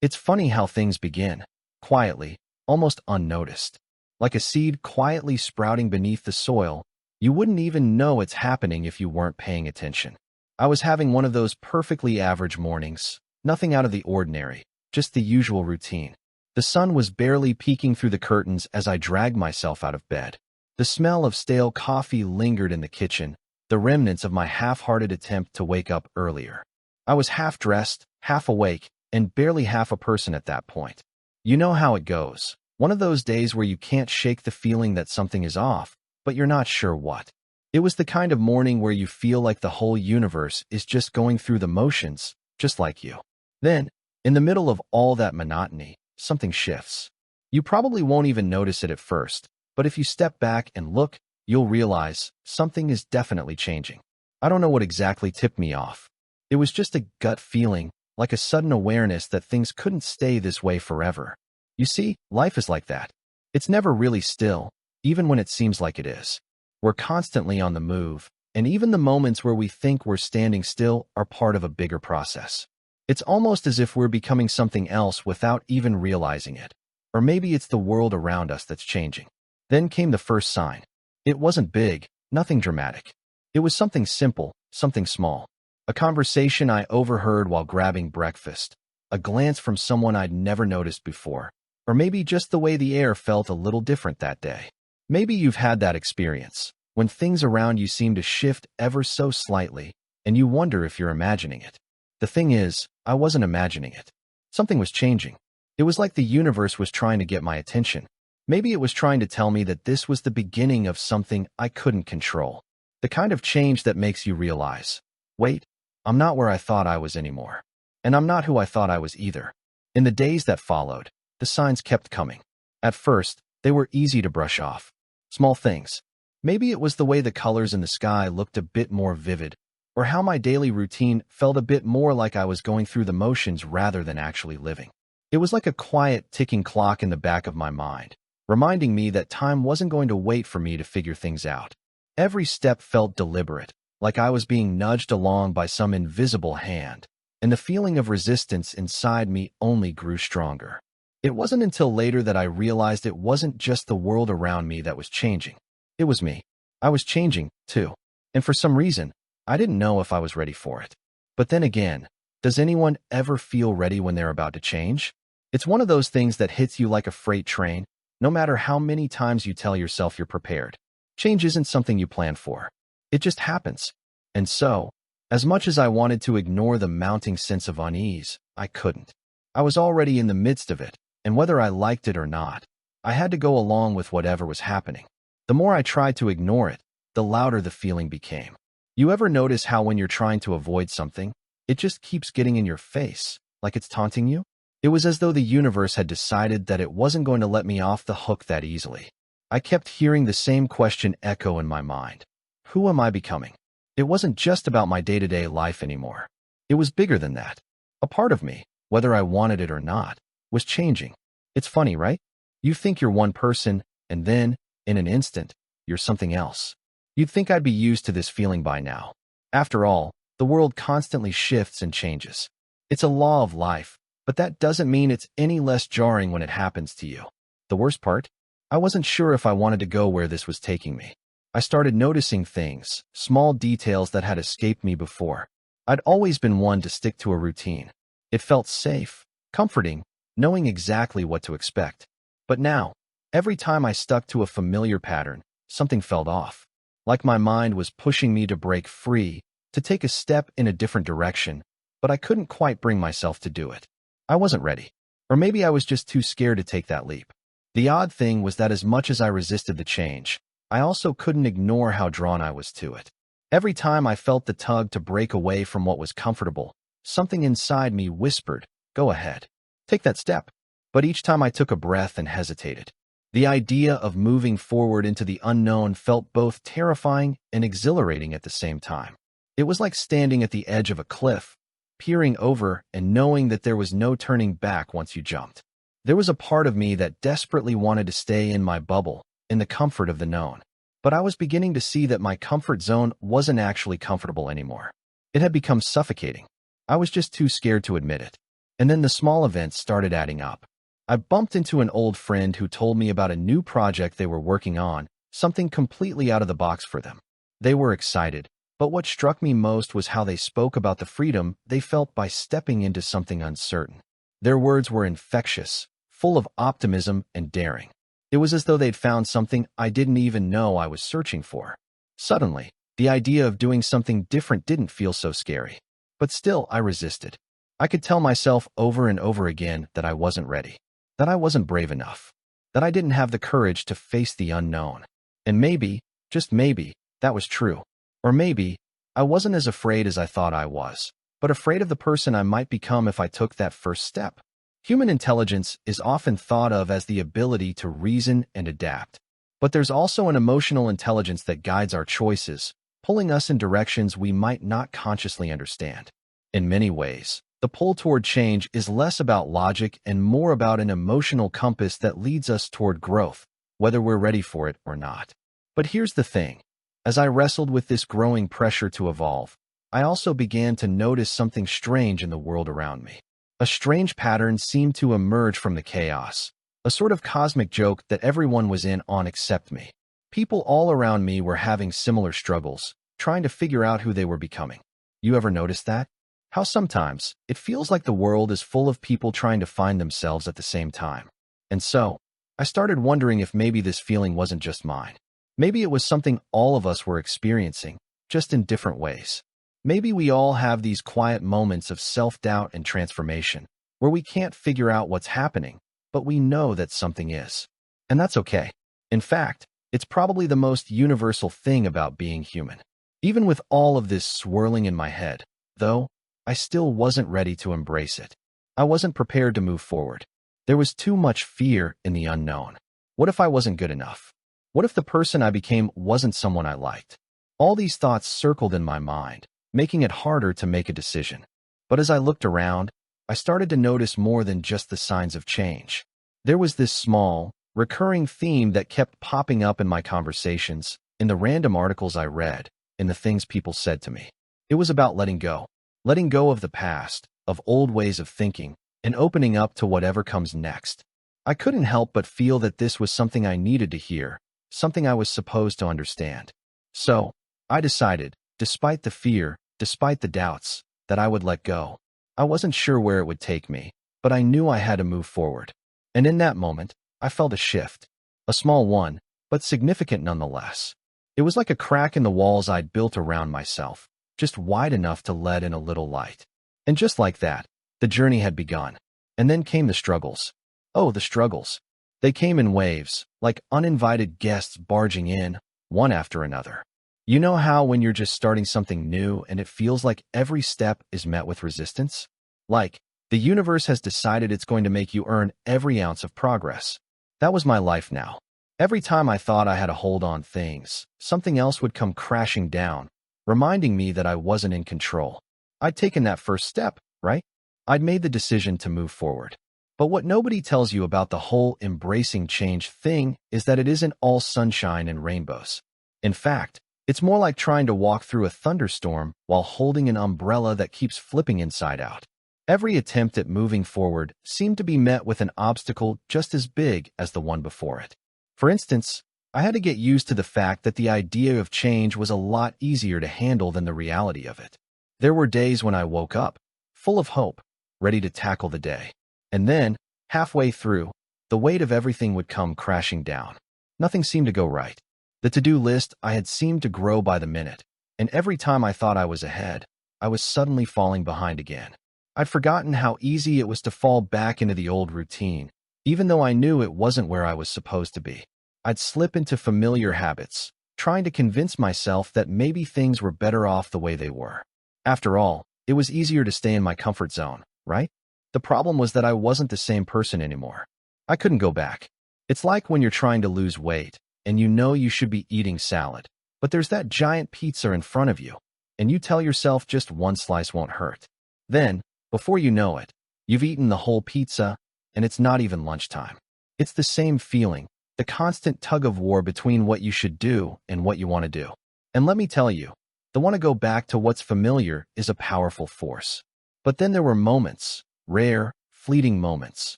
It's funny how things begin, quietly, almost unnoticed. Like a seed quietly sprouting beneath the soil, you wouldn't even know it's happening if you weren't paying attention. I was having one of those perfectly average mornings, nothing out of the ordinary, just the usual routine. The sun was barely peeking through the curtains as I dragged myself out of bed. The smell of stale coffee lingered in the kitchen, the remnants of my half-hearted attempt to wake up earlier. I was half-dressed, half awake, and barely half a person at that point. You know how it goes. One of those days where you can't shake the feeling that something is off, but you're not sure what. It was the kind of morning where you feel like the whole universe is just going through the motions, just like you. Then, in the middle of all that monotony, something shifts. You probably won't even notice it at first, but if you step back and look, you'll realize something is definitely changing. I don't know what exactly tipped me off. It was just a gut feeling, like a sudden awareness that things couldn't stay this way forever. You see, life is like that. It's never really still, even when it seems like it is. We're constantly on the move, and even the moments where we think we're standing still are part of a bigger process. It's almost as if we're becoming something else without even realizing it. Or maybe it's the world around us that's changing. Then came the first sign. It wasn't big, nothing dramatic. It was something simple, something small. A conversation I overheard while grabbing breakfast. A glance from someone I'd never noticed before. Or maybe just the way the air felt a little different that day. Maybe you've had that experience, when things around you seem to shift ever so slightly, and you wonder if you're imagining it. The thing is, I wasn't imagining it. Something was changing. It was like the universe was trying to get my attention. Maybe it was trying to tell me that this was the beginning of something I couldn't control. The kind of change that makes you realize, wait, I'm not where I thought I was anymore. And I'm not who I thought I was either. In the days that followed, the signs kept coming. At first, they were easy to brush off. Small things. Maybe it was the way the colors in the sky looked a bit more vivid, or how my daily routine felt a bit more like I was going through the motions rather than actually living. It was like a quiet, ticking clock in the back of my mind, reminding me that time wasn't going to wait for me to figure things out. Every step felt deliberate, like I was being nudged along by some invisible hand, and the feeling of resistance inside me only grew stronger. It wasn't until later that I realized it wasn't just the world around me that was changing. It was me. I was changing, too. And for some reason, I didn't know if I was ready for it. But then again, does anyone ever feel ready when they're about to change? It's one of those things that hits you like a freight train, no matter how many times you tell yourself you're prepared. Change isn't something you plan for. It just happens. And so, as much as I wanted to ignore the mounting sense of unease, I couldn't. I was already in the midst of it, and whether I liked it or not, I had to go along with whatever was happening. The more I tried to ignore it, the louder the feeling became. You ever notice how when you're trying to avoid something, it just keeps getting in your face, like it's taunting you? It was as though the universe had decided that it wasn't going to let me off the hook that easily. I kept hearing the same question echo in my mind. Who am I becoming? It wasn't just about my day-to-day life anymore. It was bigger than that. A part of me, whether I wanted it or not, was changing. It's funny, right? You think you're one person, and then, in an instant, you're something else. You'd think I'd be used to this feeling by now. After all, the world constantly shifts and changes. It's a law of life, but that doesn't mean it's any less jarring when it happens to you. The worst part? I wasn't sure if I wanted to go where this was taking me. I started noticing things, small details that had escaped me before. I'd always been one to stick to a routine. It felt safe, comforting, knowing exactly what to expect. But now, every time I stuck to a familiar pattern, something felt off. Like my mind was pushing me to break free, to take a step in a different direction, but I couldn't quite bring myself to do it. I wasn't ready. Or maybe I was just too scared to take that leap. The odd thing was that as much as I resisted the change, I also couldn't ignore how drawn I was to it. Every time I felt the tug to break away from what was comfortable, something inside me whispered, "Go ahead. Take that step." But each time I took a breath and hesitated. The idea of moving forward into the unknown felt both terrifying and exhilarating at the same time. It was like standing at the edge of a cliff, peering over and knowing that there was no turning back once you jumped. There was a part of me that desperately wanted to stay in my bubble, in the comfort of the known. But I was beginning to see that my comfort zone wasn't actually comfortable anymore. It had become suffocating. I was just too scared to admit it. And then the small events started adding up. I bumped into an old friend who told me about a new project they were working on, something completely out of the box for them. They were excited, but what struck me most was how they spoke about the freedom they felt by stepping into something uncertain. Their words were infectious, full of optimism and daring. It was as though they'd found something I didn't even know I was searching for. Suddenly, the idea of doing something different didn't feel so scary. But still, I resisted. I could tell myself over and over again that I wasn't ready, that I wasn't brave enough, that I didn't have the courage to face the unknown. And maybe, just maybe, that was true. Or maybe, I wasn't as afraid as I thought I was, but afraid of the person I might become if I took that first step. Human intelligence is often thought of as the ability to reason and adapt. But there's also an emotional intelligence that guides our choices, pulling us in directions we might not consciously understand. In many ways, the pull toward change is less about logic and more about an emotional compass that leads us toward growth, whether we're ready for it or not. But here's the thing. As I wrestled with this growing pressure to evolve, I also began to notice something strange in the world around me. A strange pattern seemed to emerge from the chaos, a sort of cosmic joke that everyone was in on except me. People all around me were having similar struggles, trying to figure out who they were becoming. You ever notice that? How sometimes it feels like the world is full of people trying to find themselves at the same time. And so, I started wondering if maybe this feeling wasn't just mine. Maybe it was something all of us were experiencing, just in different ways. Maybe we all have these quiet moments of self-doubt and transformation, where we can't figure out what's happening, but we know that something is. And that's okay. In fact, it's probably the most universal thing about being human. Even with all of this swirling in my head, though, I still wasn't ready to embrace it. I wasn't prepared to move forward. There was too much fear in the unknown. What if I wasn't good enough? What if the person I became wasn't someone I liked? All these thoughts circled in my mind, making it harder to make a decision. But as I looked around, I started to notice more than just the signs of change. There was this small, recurring theme that kept popping up in my conversations, in the random articles I read, in the things people said to me. It was about letting go of the past, of old ways of thinking, and opening up to whatever comes next. I couldn't help but feel that this was something I needed to hear, something I was supposed to understand. So, I decided, despite the fear, despite the doubts, that I would let go. I wasn't sure where it would take me, but I knew I had to move forward. And in that moment, I felt a shift. A small one, but significant nonetheless. It was like a crack in the walls I'd built around myself, just wide enough to let in a little light. And just like that, the journey had begun. And then came the struggles. Oh, the struggles. They came in waves, like uninvited guests barging in, one after another. You know how when you're just starting something new and it feels like every step is met with resistance? Like, the universe has decided it's going to make you earn every ounce of progress. That was my life now. Every time I thought I had a hold on things, something else would come crashing down, reminding me that I wasn't in control. I'd taken that first step, right? I'd made the decision to move forward. But what nobody tells you about the whole embracing change thing is that it isn't all sunshine and rainbows. In fact, it's more like trying to walk through a thunderstorm while holding an umbrella that keeps flipping inside out. Every attempt at moving forward seemed to be met with an obstacle just as big as the one before it. For instance, I had to get used to the fact that the idea of change was a lot easier to handle than the reality of it. There were days when I woke up, full of hope, ready to tackle the day. And then, halfway through, the weight of everything would come crashing down. Nothing seemed to go right. The to-do list I had seemed to grow by the minute, and every time I thought I was ahead, I was suddenly falling behind again. I'd forgotten how easy it was to fall back into the old routine, even though I knew it wasn't where I was supposed to be. I'd slip into familiar habits, trying to convince myself that maybe things were better off the way they were. After all, it was easier to stay in my comfort zone, right? The problem was that I wasn't the same person anymore. I couldn't go back. It's like when you're trying to lose weight, and you know you should be eating salad, but there's that giant pizza in front of you, and you tell yourself just one slice won't hurt. Then, before you know it, you've eaten the whole pizza, and it's not even lunchtime. It's the same feeling, the constant tug-of-war between what you should do and what you want to do. And let me tell you, the want to go back to what's familiar is a powerful force. But then there were moments, rare, fleeting moments,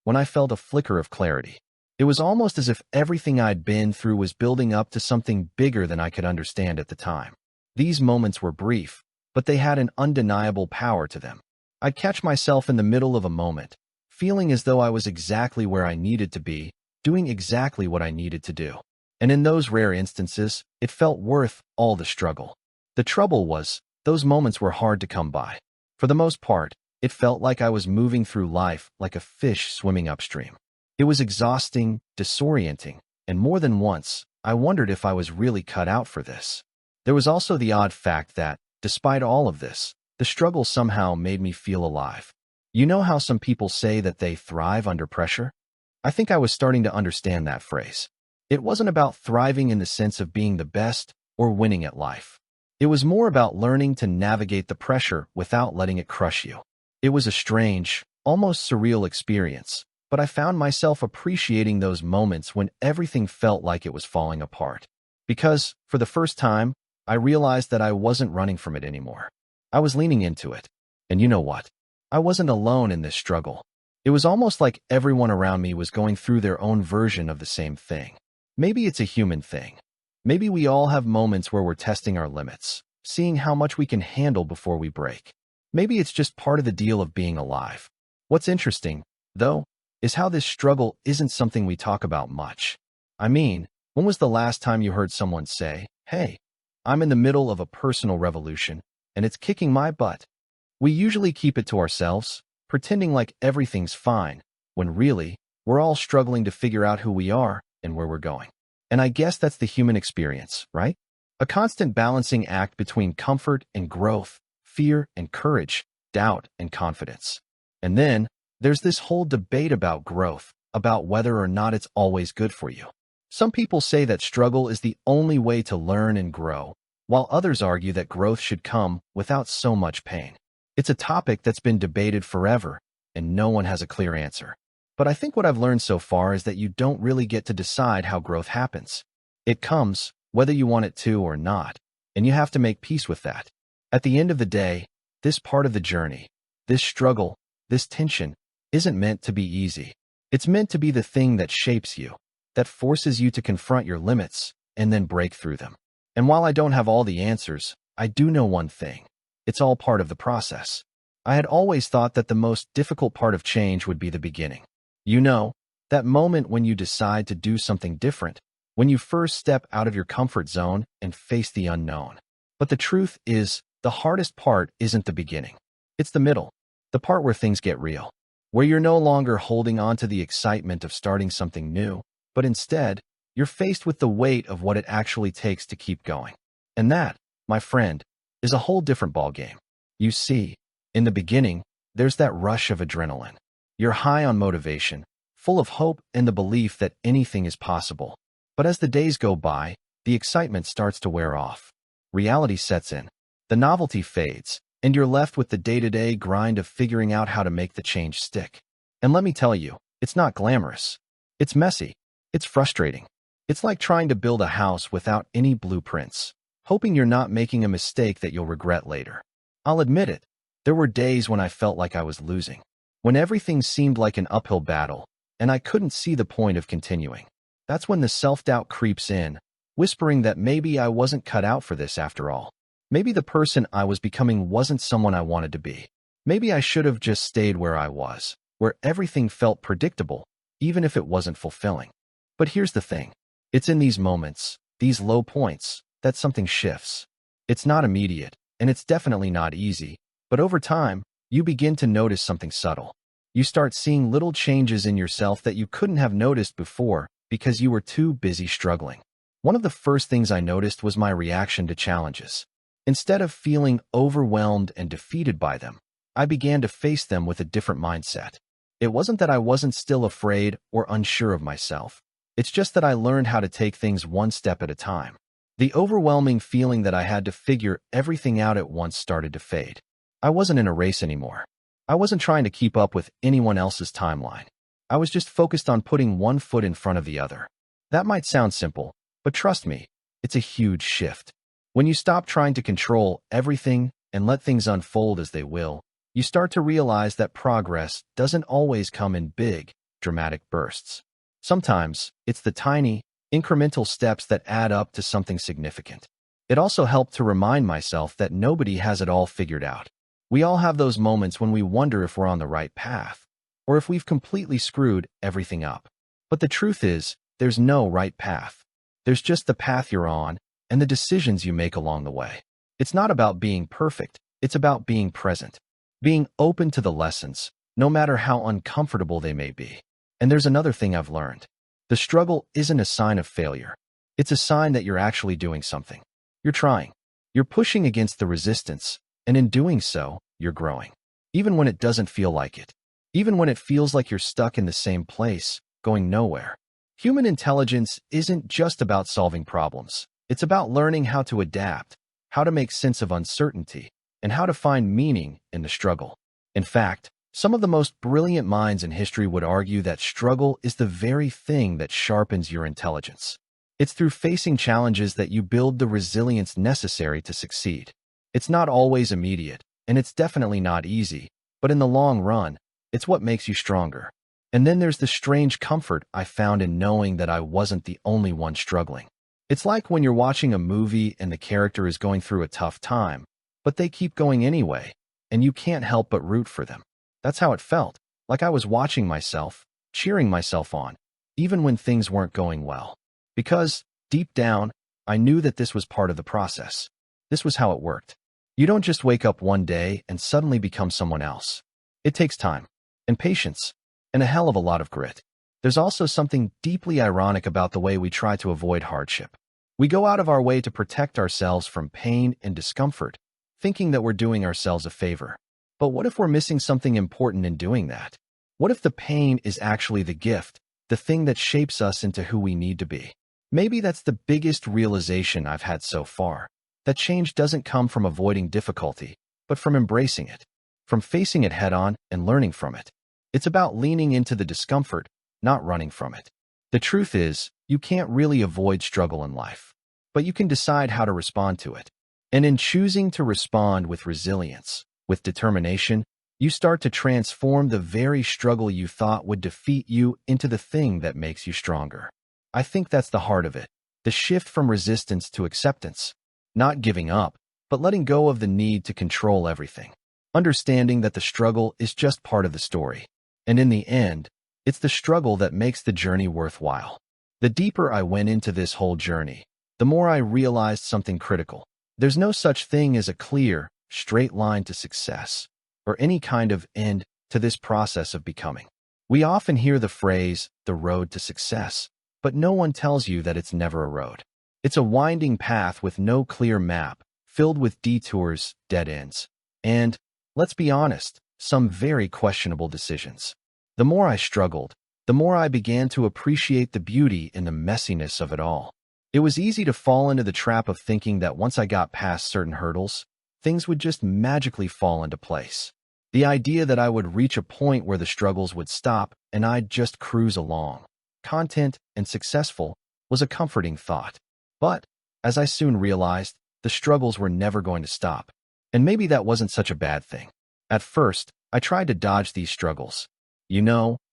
when I felt a flicker of clarity. It was almost as if everything I'd been through was building up to something bigger than I could understand at the time. These moments were brief, but they had an undeniable power to them. I'd catch myself in the middle of a moment, feeling as though I was exactly where I needed to be, doing exactly what I needed to do. And in those rare instances, it felt worth all the struggle. The trouble was, those moments were hard to come by. For the most part, it felt like I was moving through life like a fish swimming upstream. It was exhausting, disorienting, and more than once, I wondered if I was really cut out for this. There was also the odd fact that, despite all of this, the struggle somehow made me feel alive. You know how some people say that they thrive under pressure? I think I was starting to understand that phrase. It wasn't about thriving in the sense of being the best or winning at life. It was more about learning to navigate the pressure without letting it crush you. It was a strange, almost surreal experience, but I found myself appreciating those moments when everything felt like it was falling apart. Because, for the first time, I realized that I wasn't running from it anymore. I was leaning into it. And you know what? I wasn't alone in this struggle. It was almost like everyone around me was going through their own version of the same thing. Maybe it's a human thing. Maybe we all have moments where we're testing our limits, seeing how much we can handle before we break. Maybe it's just part of the deal of being alive. What's interesting, though, is how this struggle isn't something we talk about much. I mean, when was the last time you heard someone say, "Hey, I'm in the middle of a personal revolution, and it's kicking my butt"? We usually keep it to ourselves, pretending like everything's fine, when really, we're all struggling to figure out who we are and where we're going. And I guess that's the human experience, right? A constant balancing act between comfort and growth, fear and courage, doubt and confidence. And then, there's this whole debate about growth, about whether or not it's always good for you. Some people say that struggle is the only way to learn and grow, while others argue that growth should come without so much pain. It's a topic that's been debated forever, and no one has a clear answer. But I think what I've learned so far is that you don't really get to decide how growth happens. It comes, whether you want it to or not, and you have to make peace with that. At the end of the day, this part of the journey, this struggle, this tension, isn't meant to be easy. It's meant to be the thing that shapes you, that forces you to confront your limits and then break through them. And while I don't have all the answers, I do know one thing. It's all part of the process. I had always thought that the most difficult part of change would be the beginning. You know, that moment when you decide to do something different, when you first step out of your comfort zone and face the unknown. But the truth is, the hardest part isn't the beginning. It's the middle, the part where things get real, where you're no longer holding on to the excitement of starting something new, but instead, you're faced with the weight of what it actually takes to keep going. And that, my friend, is a whole different ballgame. You see, in the beginning, there's that rush of adrenaline. You're high on motivation, full of hope and the belief that anything is possible. But as the days go by, the excitement starts to wear off. Reality sets in. The novelty fades, and you're left with the day-to-day grind of figuring out how to make the change stick. And let me tell you, it's not glamorous. It's messy. It's frustrating. It's like trying to build a house without any blueprints, hoping you're not making a mistake that you'll regret later. I'll admit it, there were days when I felt like I was losing, when everything seemed like an uphill battle, and I couldn't see the point of continuing. That's when the self-doubt creeps in, whispering that maybe I wasn't cut out for this after all. Maybe the person I was becoming wasn't someone I wanted to be. Maybe I should have just stayed where I was, where everything felt predictable, even if it wasn't fulfilling. But here's the thing. It's in these moments, these low points, that something shifts. It's not immediate, and it's definitely not easy, but over time, you begin to notice something subtle. You start seeing little changes in yourself that you couldn't have noticed before because you were too busy struggling. One of the first things I noticed was my reaction to challenges. Instead of feeling overwhelmed and defeated by them, I began to face them with a different mindset. It wasn't that I wasn't still afraid or unsure of myself. It's just that I learned how to take things one step at a time. The overwhelming feeling that I had to figure everything out at once started to fade. I wasn't in a race anymore. I wasn't trying to keep up with anyone else's timeline. I was just focused on putting one foot in front of the other. That might sound simple, but trust me, it's a huge shift. When you stop trying to control everything and let things unfold as they will, you start to realize that progress doesn't always come in big, dramatic bursts. Sometimes, it's the tiny, incremental steps that add up to something significant. It also helped to remind myself that nobody has it all figured out. We all have those moments when we wonder if we're on the right path, or if we've completely screwed everything up. But the truth is, there's no right path. There's just the path you're on and the decisions you make along the way. It's not about being perfect, it's about being present, being open to the lessons, no matter how uncomfortable they may be. And there's another thing I've learned. The struggle isn't a sign of failure. It's a sign that you're actually doing something. You're trying. You're pushing against the resistance, and in doing so, you're growing. Even when it doesn't feel like it. Even when it feels like you're stuck in the same place, going nowhere. Human intelligence isn't just about solving problems. It's about learning how to adapt, how to make sense of uncertainty, and how to find meaning in the struggle. In fact, some of the most brilliant minds in history would argue that struggle is the very thing that sharpens your intelligence. It's through facing challenges that you build the resilience necessary to succeed. It's not always immediate, and it's definitely not easy, but in the long run, it's what makes you stronger. And then there's the strange comfort I found in knowing that I wasn't the only one struggling. It's like when you're watching a movie and the character is going through a tough time, but they keep going anyway, and you can't help but root for them. That's how it felt, like I was watching myself, cheering myself on, even when things weren't going well. Because, deep down, I knew that this was part of the process. This was how it worked. You don't just wake up one day and suddenly become someone else. It takes time, and patience, and a hell of a lot of grit. There's also something deeply ironic about the way we try to avoid hardship. We go out of our way to protect ourselves from pain and discomfort, thinking that we're doing ourselves a favor. But what if we're missing something important in doing that? What if the pain is actually the gift, the thing that shapes us into who we need to be? Maybe that's the biggest realization I've had so far, that change doesn't come from avoiding difficulty, but from embracing it, from facing it head-on and learning from it. It's about leaning into the discomfort, not running from it. The truth is, you can't really avoid struggle in life, but you can decide how to respond to it. And in choosing to respond with resilience, with determination, you start to transform the very struggle you thought would defeat you into the thing that makes you stronger. I think that's the heart of it, the shift from resistance to acceptance. Not giving up, but letting go of the need to control everything. Understanding that the struggle is just part of the story. And in the end, it's the struggle that makes the journey worthwhile. The deeper I went into this whole journey, the more I realized something critical. There's no such thing as a clear, straight line to success, or any kind of end to this process of becoming. We often hear the phrase, the road to success, but no one tells you that it's never a road. It's a winding path with no clear map, filled with detours, dead ends, and, let's be honest, some very questionable decisions. The more I struggled, the more I began to appreciate the beauty in the messiness of it all. It was easy to fall into the trap of thinking that once I got past certain hurdles, things would just magically fall into place. The idea that I would reach a point where the struggles would stop and I'd just cruise along, content and successful, was a comforting thought. But, as I soon realized, the struggles were never going to stop. And maybe that wasn't such a bad thing. At first, I tried to dodge these struggles.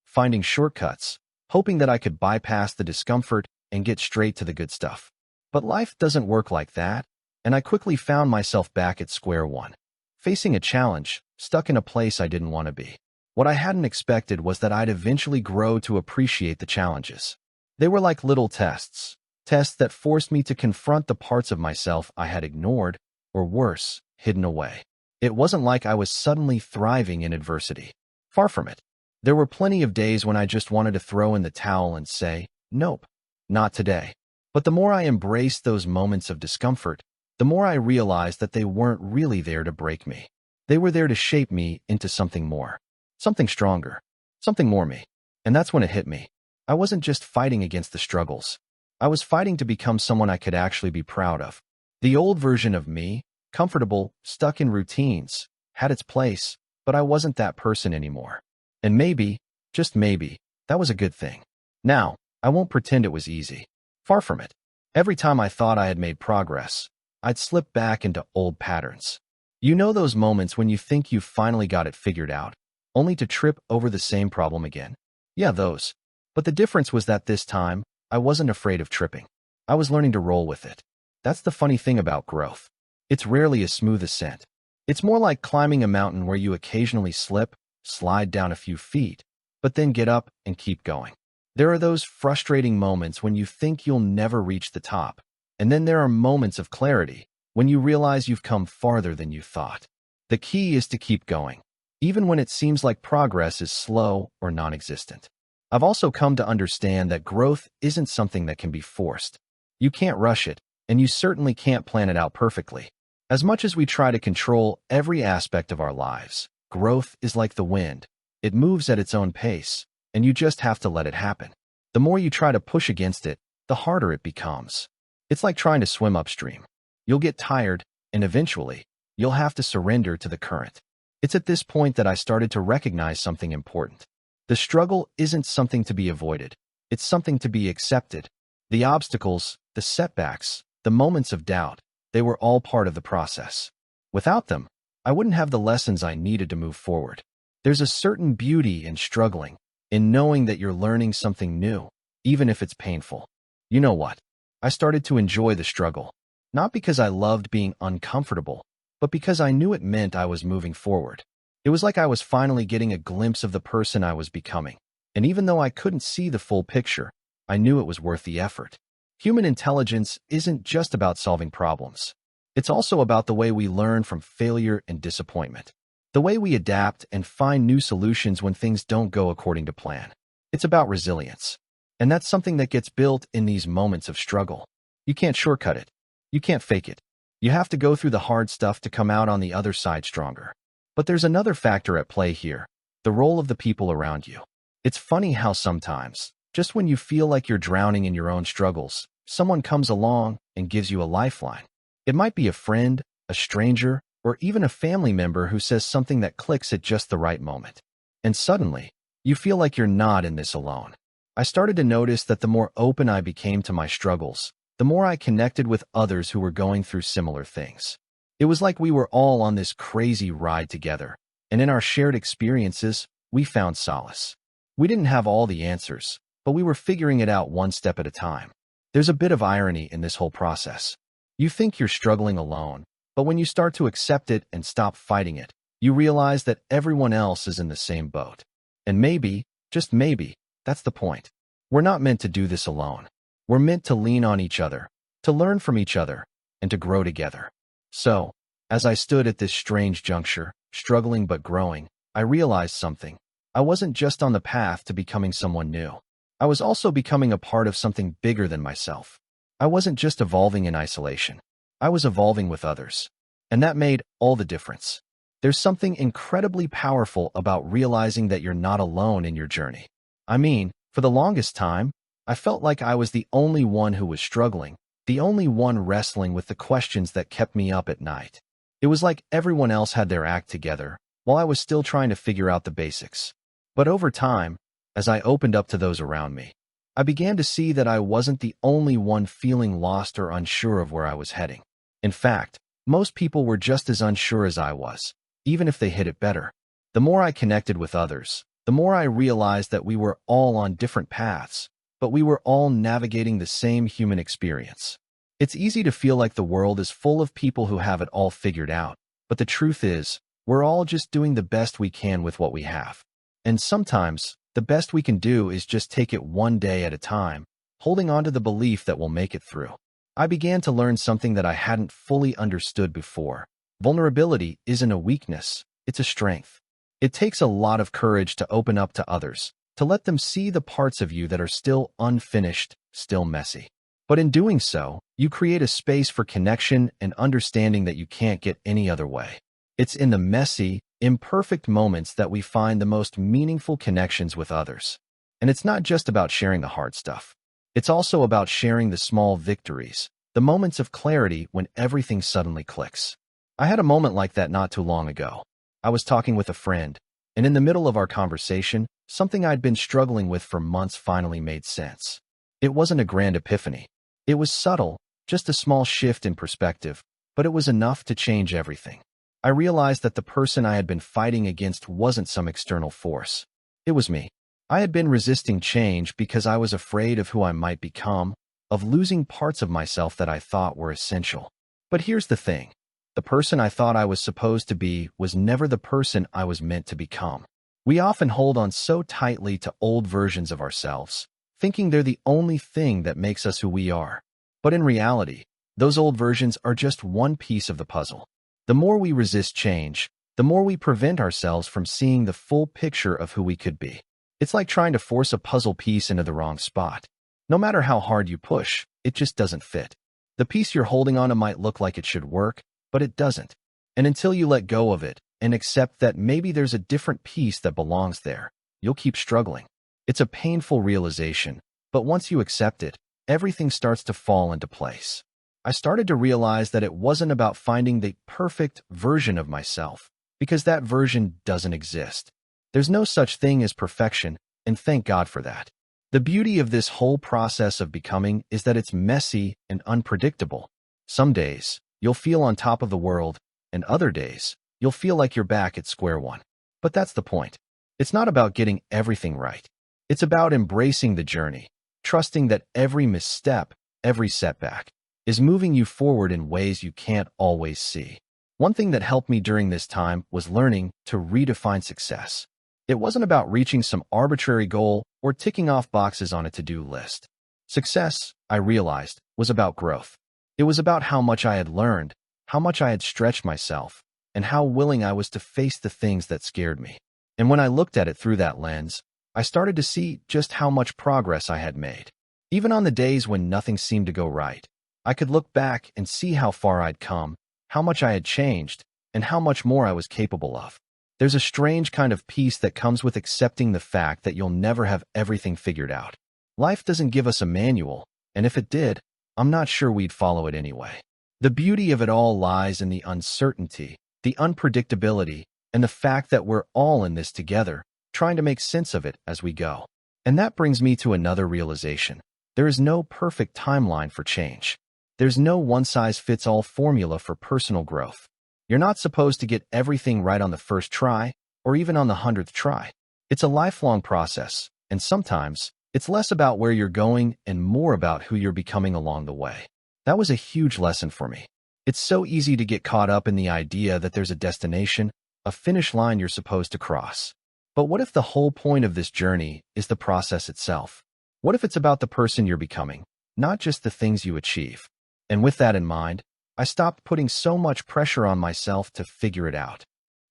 Finding shortcuts, hoping that I could bypass the discomfort and get straight to the good stuff. But life doesn't work like that, and I quickly found myself back at square one, facing a challenge, stuck in a place I didn't want to be. What I hadn't expected was that I'd eventually grow to appreciate the challenges. They were like little tests that forced me to confront the parts of myself I had ignored, or worse, hidden away. It wasn't like I was suddenly thriving in adversity. Far from it. There were plenty of days when I just wanted to throw in the towel and say, nope, not today. But the more I embraced those moments of discomfort, the more I realized that they weren't really there to break me. They were there to shape me into something more, something stronger, something more me. And that's when it hit me. I wasn't just fighting against the struggles. I was fighting to become someone I could actually be proud of. The old version of me, comfortable, stuck in routines, had its place, but I wasn't that person anymore. And maybe, just maybe, that was a good thing. Now, I won't pretend it was easy. Far from it. Every time I thought I had made progress, I'd slip back into old patterns. You know those moments when you think you've finally got it figured out, only to trip over the same problem again? Yeah, those. But the difference was that this time, I wasn't afraid of tripping. I was learning to roll with it. That's the funny thing about growth. It's rarely a smooth ascent. It's more like climbing a mountain where you occasionally slip, slide down a few feet, but then get up and keep going. There are those frustrating moments when you think you'll never reach the top, and then there are moments of clarity when you realize you've come farther than you thought. The key is to keep going, even when it seems like progress is slow or non-existent. I've also come to understand that growth isn't something that can be forced. You can't rush it, and you certainly can't plan it out perfectly. As much as we try to control every aspect of our lives, growth is like the wind. It moves at its own pace, and you just have to let it happen. The more you try to push against it, the harder it becomes. It's like trying to swim upstream. You'll get tired, and eventually, you'll have to surrender to the current. It's at this point that I started to recognize something important. The struggle isn't something to be avoided. It's something to be accepted. The obstacles, the setbacks, the moments of doubt, they were all part of the process. Without them, I wouldn't have the lessons I needed to move forward. There's a certain beauty in struggling, in knowing that you're learning something new, even if it's painful. You know what? I started to enjoy the struggle, not because I loved being uncomfortable, but because I knew it meant I was moving forward. It was like I was finally getting a glimpse of the person I was becoming, and even though I couldn't see the full picture, I knew it was worth the effort. Human intelligence isn't just about solving problems. It's also about the way we learn from failure and disappointment, the way we adapt and find new solutions when things don't go according to plan. It's about resilience, and that's something that gets built in these moments of struggle. You can't shortcut it. You can't fake it. You have to go through the hard stuff to come out on the other side stronger. But there's another factor at play here, the role of the people around you. It's funny how sometimes, just when you feel like you're drowning in your own struggles, someone comes along and gives you a lifeline. It might be a friend, a stranger, or even a family member who says something that clicks at just the right moment. And suddenly, you feel like you're not in this alone. I started to notice that the more open I became to my struggles, the more I connected with others who were going through similar things. It was like we were all on this crazy ride together, and in our shared experiences, we found solace. We didn't have all the answers, but we were figuring it out one step at a time. There's a bit of irony in this whole process. You think you're struggling alone, but when you start to accept it and stop fighting it, you realize that everyone else is in the same boat. And maybe, just maybe, that's the point. We're not meant to do this alone. We're meant to lean on each other, to learn from each other, and to grow together. So, as I stood at this strange juncture, struggling but growing, I realized something. I wasn't just on the path to becoming someone new. I was also becoming a part of something bigger than myself. I wasn't just evolving in isolation. I was evolving with others. And that made all the difference. There's something incredibly powerful about realizing that you're not alone in your journey. I mean, for the longest time, I felt like I was the only one who was struggling, the only one wrestling with the questions that kept me up at night. It was like everyone else had their act together, while I was still trying to figure out the basics. But over time, as I opened up to those around me, I began to see that I wasn't the only one feeling lost or unsure of where I was heading. In fact, most people were just as unsure as I was, even if they hit it better. The more I connected with others, the more I realized that we were all on different paths, but we were all navigating the same human experience. It's easy to feel like the world is full of people who have it all figured out, but the truth is, we're all just doing the best we can with what we have. And sometimes, the best we can do is just take it one day at a time, holding on to the belief that we'll make it through. I began to learn something that I hadn't fully understood before. Vulnerability isn't a weakness, it's a strength. It takes a lot of courage to open up to others, to let them see the parts of you that are still unfinished, still messy. But in doing so, you create a space for connection and understanding that you can't get any other way. It's in the messy, imperfect moments that we find the most meaningful connections with others. And it's not just about sharing the hard stuff. It's also about sharing the small victories, the moments of clarity when everything suddenly clicks. I had a moment like that not too long ago. I was talking with a friend, and in the middle of our conversation, something I'd been struggling with for months finally made sense. It wasn't a grand epiphany. It was subtle, just a small shift in perspective, but it was enough to change everything. I realized that the person I had been fighting against wasn't some external force. It was me. I had been resisting change because I was afraid of who I might become, of losing parts of myself that I thought were essential. But here's the thing. The person I thought I was supposed to be was never the person I was meant to become. We often hold on so tightly to old versions of ourselves, thinking they're the only thing that makes us who we are. But in reality, those old versions are just one piece of the puzzle. The more we resist change, the more we prevent ourselves from seeing the full picture of who we could be. It's like trying to force a puzzle piece into the wrong spot. No matter how hard you push, it just doesn't fit. The piece you're holding on to might look like it should work, but it doesn't. And until you let go of it and accept that maybe there's a different piece that belongs there, you'll keep struggling. It's a painful realization, but once you accept it, everything starts to fall into place. I started to realize that it wasn't about finding the perfect version of myself, because that version doesn't exist. There's no such thing as perfection, and thank God for that. The beauty of this whole process of becoming is that it's messy and unpredictable. Some days, you'll feel on top of the world, and other days, you'll feel like you're back at square one. But that's the point. It's not about getting everything right. It's about embracing the journey, trusting that every misstep, every setback, is moving you forward in ways you can't always see. One thing that helped me during this time was learning to redefine success. It wasn't about reaching some arbitrary goal or ticking off boxes on a to-do list. Success, I realized, was about growth. It was about how much I had learned, how much I had stretched myself, and how willing I was to face the things that scared me. And when I looked at it through that lens, I started to see just how much progress I had made. Even on the days when nothing seemed to go right, I could look back and see how far I'd come, how much I had changed, and how much more I was capable of. There's a strange kind of peace that comes with accepting the fact that you'll never have everything figured out. Life doesn't give us a manual, and if it did, I'm not sure we'd follow it anyway. The beauty of it all lies in the uncertainty, the unpredictability, and the fact that we're all in this together, trying to make sense of it as we go. And that brings me to another realization. There is no perfect timeline for change. There's no one-size-fits-all formula for personal growth. You're not supposed to get everything right on the first try, or even on the 100th try. It's a lifelong process, and sometimes it's less about where you're going and more about who you're becoming along the way. That was a huge lesson for me. It's so easy to get caught up in the idea that there's a destination, a finish line you're supposed to cross. But what if the whole point of this journey is the process itself? What if it's about the person you're becoming, not just the things you achieve? And with that in mind, I stopped putting so much pressure on myself to figure it out.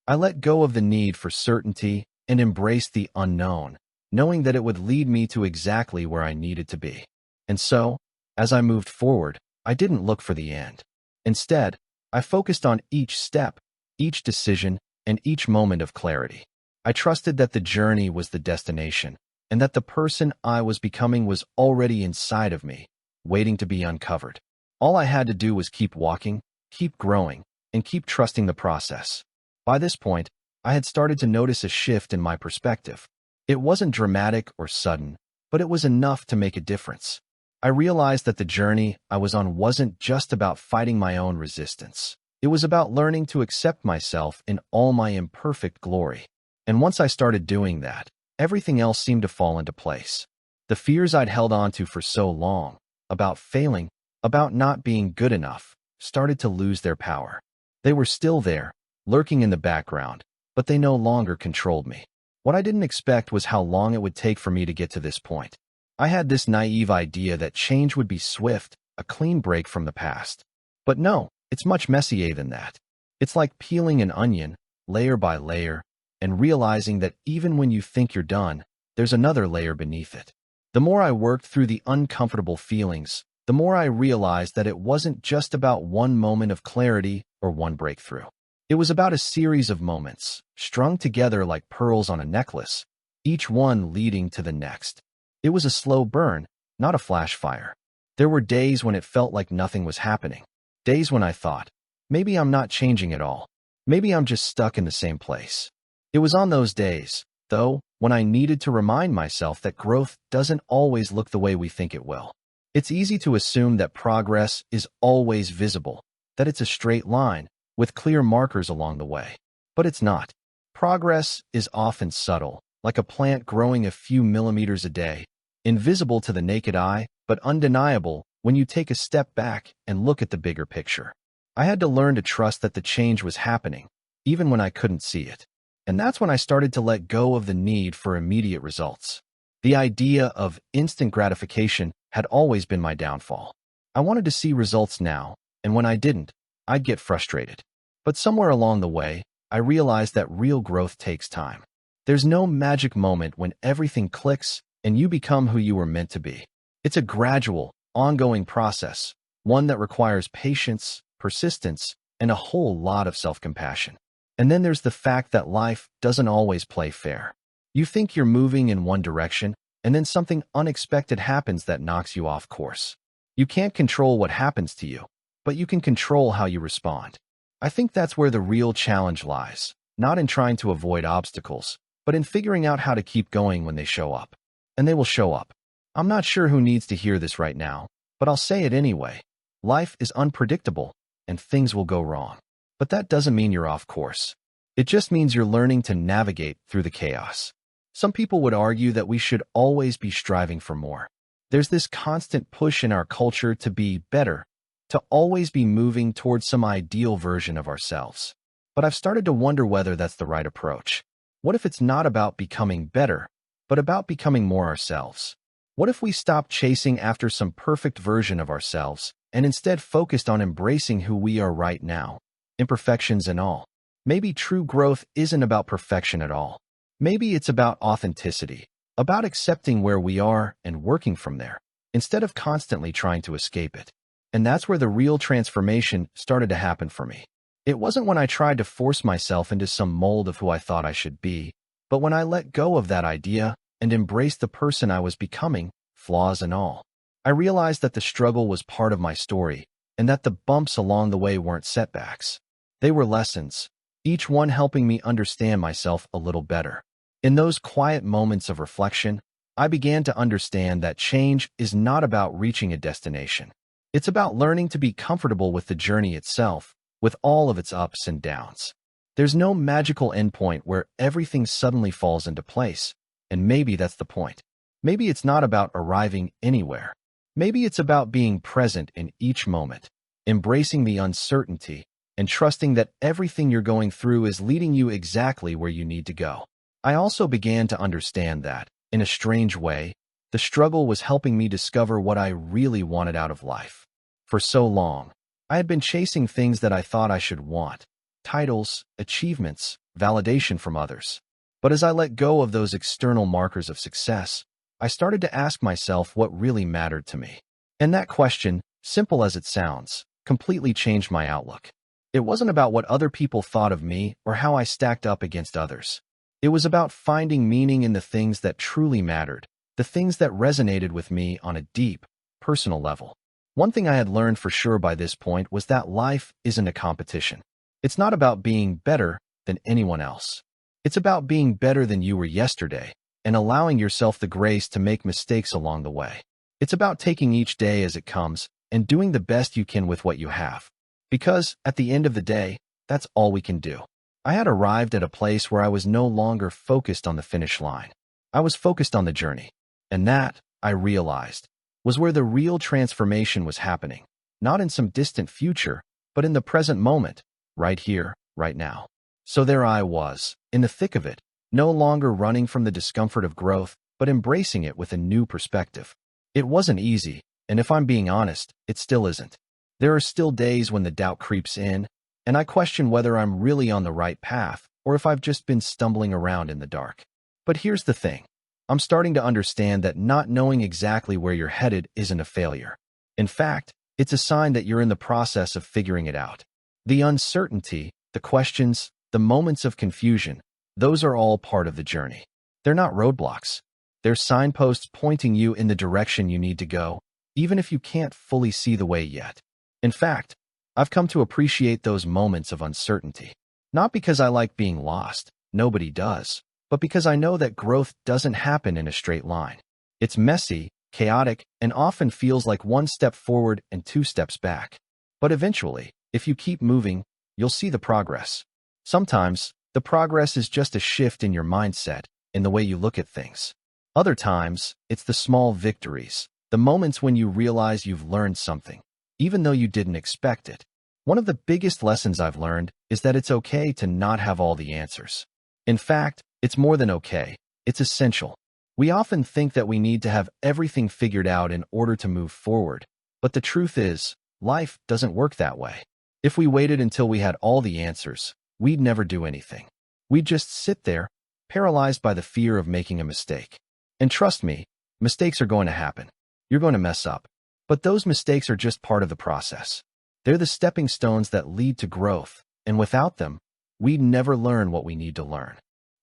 I let go of the need for certainty and embraced the unknown, knowing that it would lead me to exactly where I needed to be. And so, as I moved forward, I didn't look for the end. Instead, I focused on each step, each decision, and each moment of clarity. I trusted that the journey was the destination, and that the person I was becoming was already inside of me, waiting to be uncovered. All I had to do was keep walking, keep growing, and keep trusting the process. By this point, I had started to notice a shift in my perspective. It wasn't dramatic or sudden, but it was enough to make a difference. I realized that the journey I was on wasn't just about fighting my own resistance. It was about learning to accept myself in all my imperfect glory. And once I started doing that, everything else seemed to fall into place. The fears I'd held on to for so long, about failing, about not being good enough, started to lose their power. They were still there, lurking in the background, but they no longer controlled me. What I didn't expect was how long it would take for me to get to this point. I had this naive idea that change would be swift, a clean break from the past. But no, it's much messier than that. It's like peeling an onion, layer by layer, and realizing that even when you think you're done, there's another layer beneath it. The more I worked through the uncomfortable feelings, the more I realized that it wasn't just about one moment of clarity or one breakthrough. It was about a series of moments, strung together like pearls on a necklace, each one leading to the next. It was a slow burn, not a flash fire. There were days when it felt like nothing was happening. Days when I thought, maybe I'm not changing at all. Maybe I'm just stuck in the same place. It was on those days, though, when I needed to remind myself that growth doesn't always look the way we think it will. It's easy to assume that progress is always visible, that it's a straight line, with clear markers along the way. But it's not. Progress is often subtle, like a plant growing a few millimeters a day, invisible to the naked eye, but undeniable when you take a step back and look at the bigger picture. I had to learn to trust that the change was happening, even when I couldn't see it. And that's when I started to let go of the need for immediate results. The idea of instant gratification had always been my downfall. I wanted to see results now, and when I didn't, I'd get frustrated. But somewhere along the way, I realized that real growth takes time. There's no magic moment when everything clicks and you become who you were meant to be. It's a gradual, ongoing process, one that requires patience, persistence, and a whole lot of self-compassion. And then there's the fact that life doesn't always play fair. You think you're moving in one direction, and then something unexpected happens that knocks you off course. You can't control what happens to you, but you can control how you respond. I think that's where the real challenge lies, not in trying to avoid obstacles, but in figuring out how to keep going when they show up. And they will show up. I'm not sure who needs to hear this right now, but I'll say it anyway. Life is unpredictable, and things will go wrong. But that doesn't mean you're off course. It just means you're learning to navigate through the chaos. Some people would argue that we should always be striving for more. There's this constant push in our culture to be better, to always be moving towards some ideal version of ourselves. But I've started to wonder whether that's the right approach. What if it's not about becoming better, but about becoming more ourselves? What if we stopped chasing after some perfect version of ourselves and instead focused on embracing who we are right now, imperfections and all? Maybe true growth isn't about perfection at all. Maybe it's about authenticity, about accepting where we are and working from there, instead of constantly trying to escape it. And that's where the real transformation started to happen for me. It wasn't when I tried to force myself into some mold of who I thought I should be, but when I let go of that idea and embraced the person I was becoming, flaws and all. I realized that the struggle was part of my story, and that the bumps along the way weren't setbacks. They were lessons, each one helping me understand myself a little better. In those quiet moments of reflection, I began to understand that change is not about reaching a destination. It's about learning to be comfortable with the journey itself, with all of its ups and downs. There's no magical endpoint where everything suddenly falls into place, and maybe that's the point. Maybe it's not about arriving anywhere. Maybe it's about being present in each moment, embracing the uncertainty, and trusting that everything you're going through is leading you exactly where you need to go. I also began to understand that, in a strange way, the struggle was helping me discover what I really wanted out of life. For so long, I had been chasing things that I thought I should want: titles, achievements, validation from others. But as I let go of those external markers of success, I started to ask myself what really mattered to me. And that question, simple as it sounds, completely changed my outlook. It wasn't about what other people thought of me or how I stacked up against others. It was about finding meaning in the things that truly mattered, the things that resonated with me on a deep, personal level. One thing I had learned for sure by this point was that life isn't a competition. It's not about being better than anyone else. It's about being better than you were yesterday and allowing yourself the grace to make mistakes along the way. It's about taking each day as it comes and doing the best you can with what you have. Because, at the end of the day, that's all we can do. I had arrived at a place where I was no longer focused on the finish line. I was focused on the journey. And that, I realized, was where the real transformation was happening. Not in some distant future, but in the present moment, right here, right now. So there I was, in the thick of it, no longer running from the discomfort of growth, but embracing it with a new perspective. It wasn't easy, and if I'm being honest, it still isn't. There are still days when the doubt creeps in, and I question whether I'm really on the right path or if I've just been stumbling around in the dark. But here's the thing. I'm starting to understand that not knowing exactly where you're headed isn't a failure. In fact, it's a sign that you're in the process of figuring it out. The uncertainty, the questions, the moments of confusion, those are all part of the journey. They're not roadblocks. They're signposts pointing you in the direction you need to go, even if you can't fully see the way yet. In fact, I've come to appreciate those moments of uncertainty. Not because I like being lost, nobody does, but because I know that growth doesn't happen in a straight line. It's messy, chaotic, and often feels like one step forward and two steps back. But eventually, if you keep moving, you'll see the progress. Sometimes, the progress is just a shift in your mindset, in the way you look at things. Other times, it's the small victories, the moments when you realize you've learned something, even though you didn't expect it. One of the biggest lessons I've learned is that it's okay to not have all the answers. In fact, it's more than okay, it's essential. We often think that we need to have everything figured out in order to move forward, but the truth is, life doesn't work that way. If we waited until we had all the answers, we'd never do anything. We'd just sit there, paralyzed by the fear of making a mistake. And trust me, mistakes are going to happen. You're going to mess up. But those mistakes are just part of the process. They're the stepping stones that lead to growth, and without them, we'd never learn what we need to learn.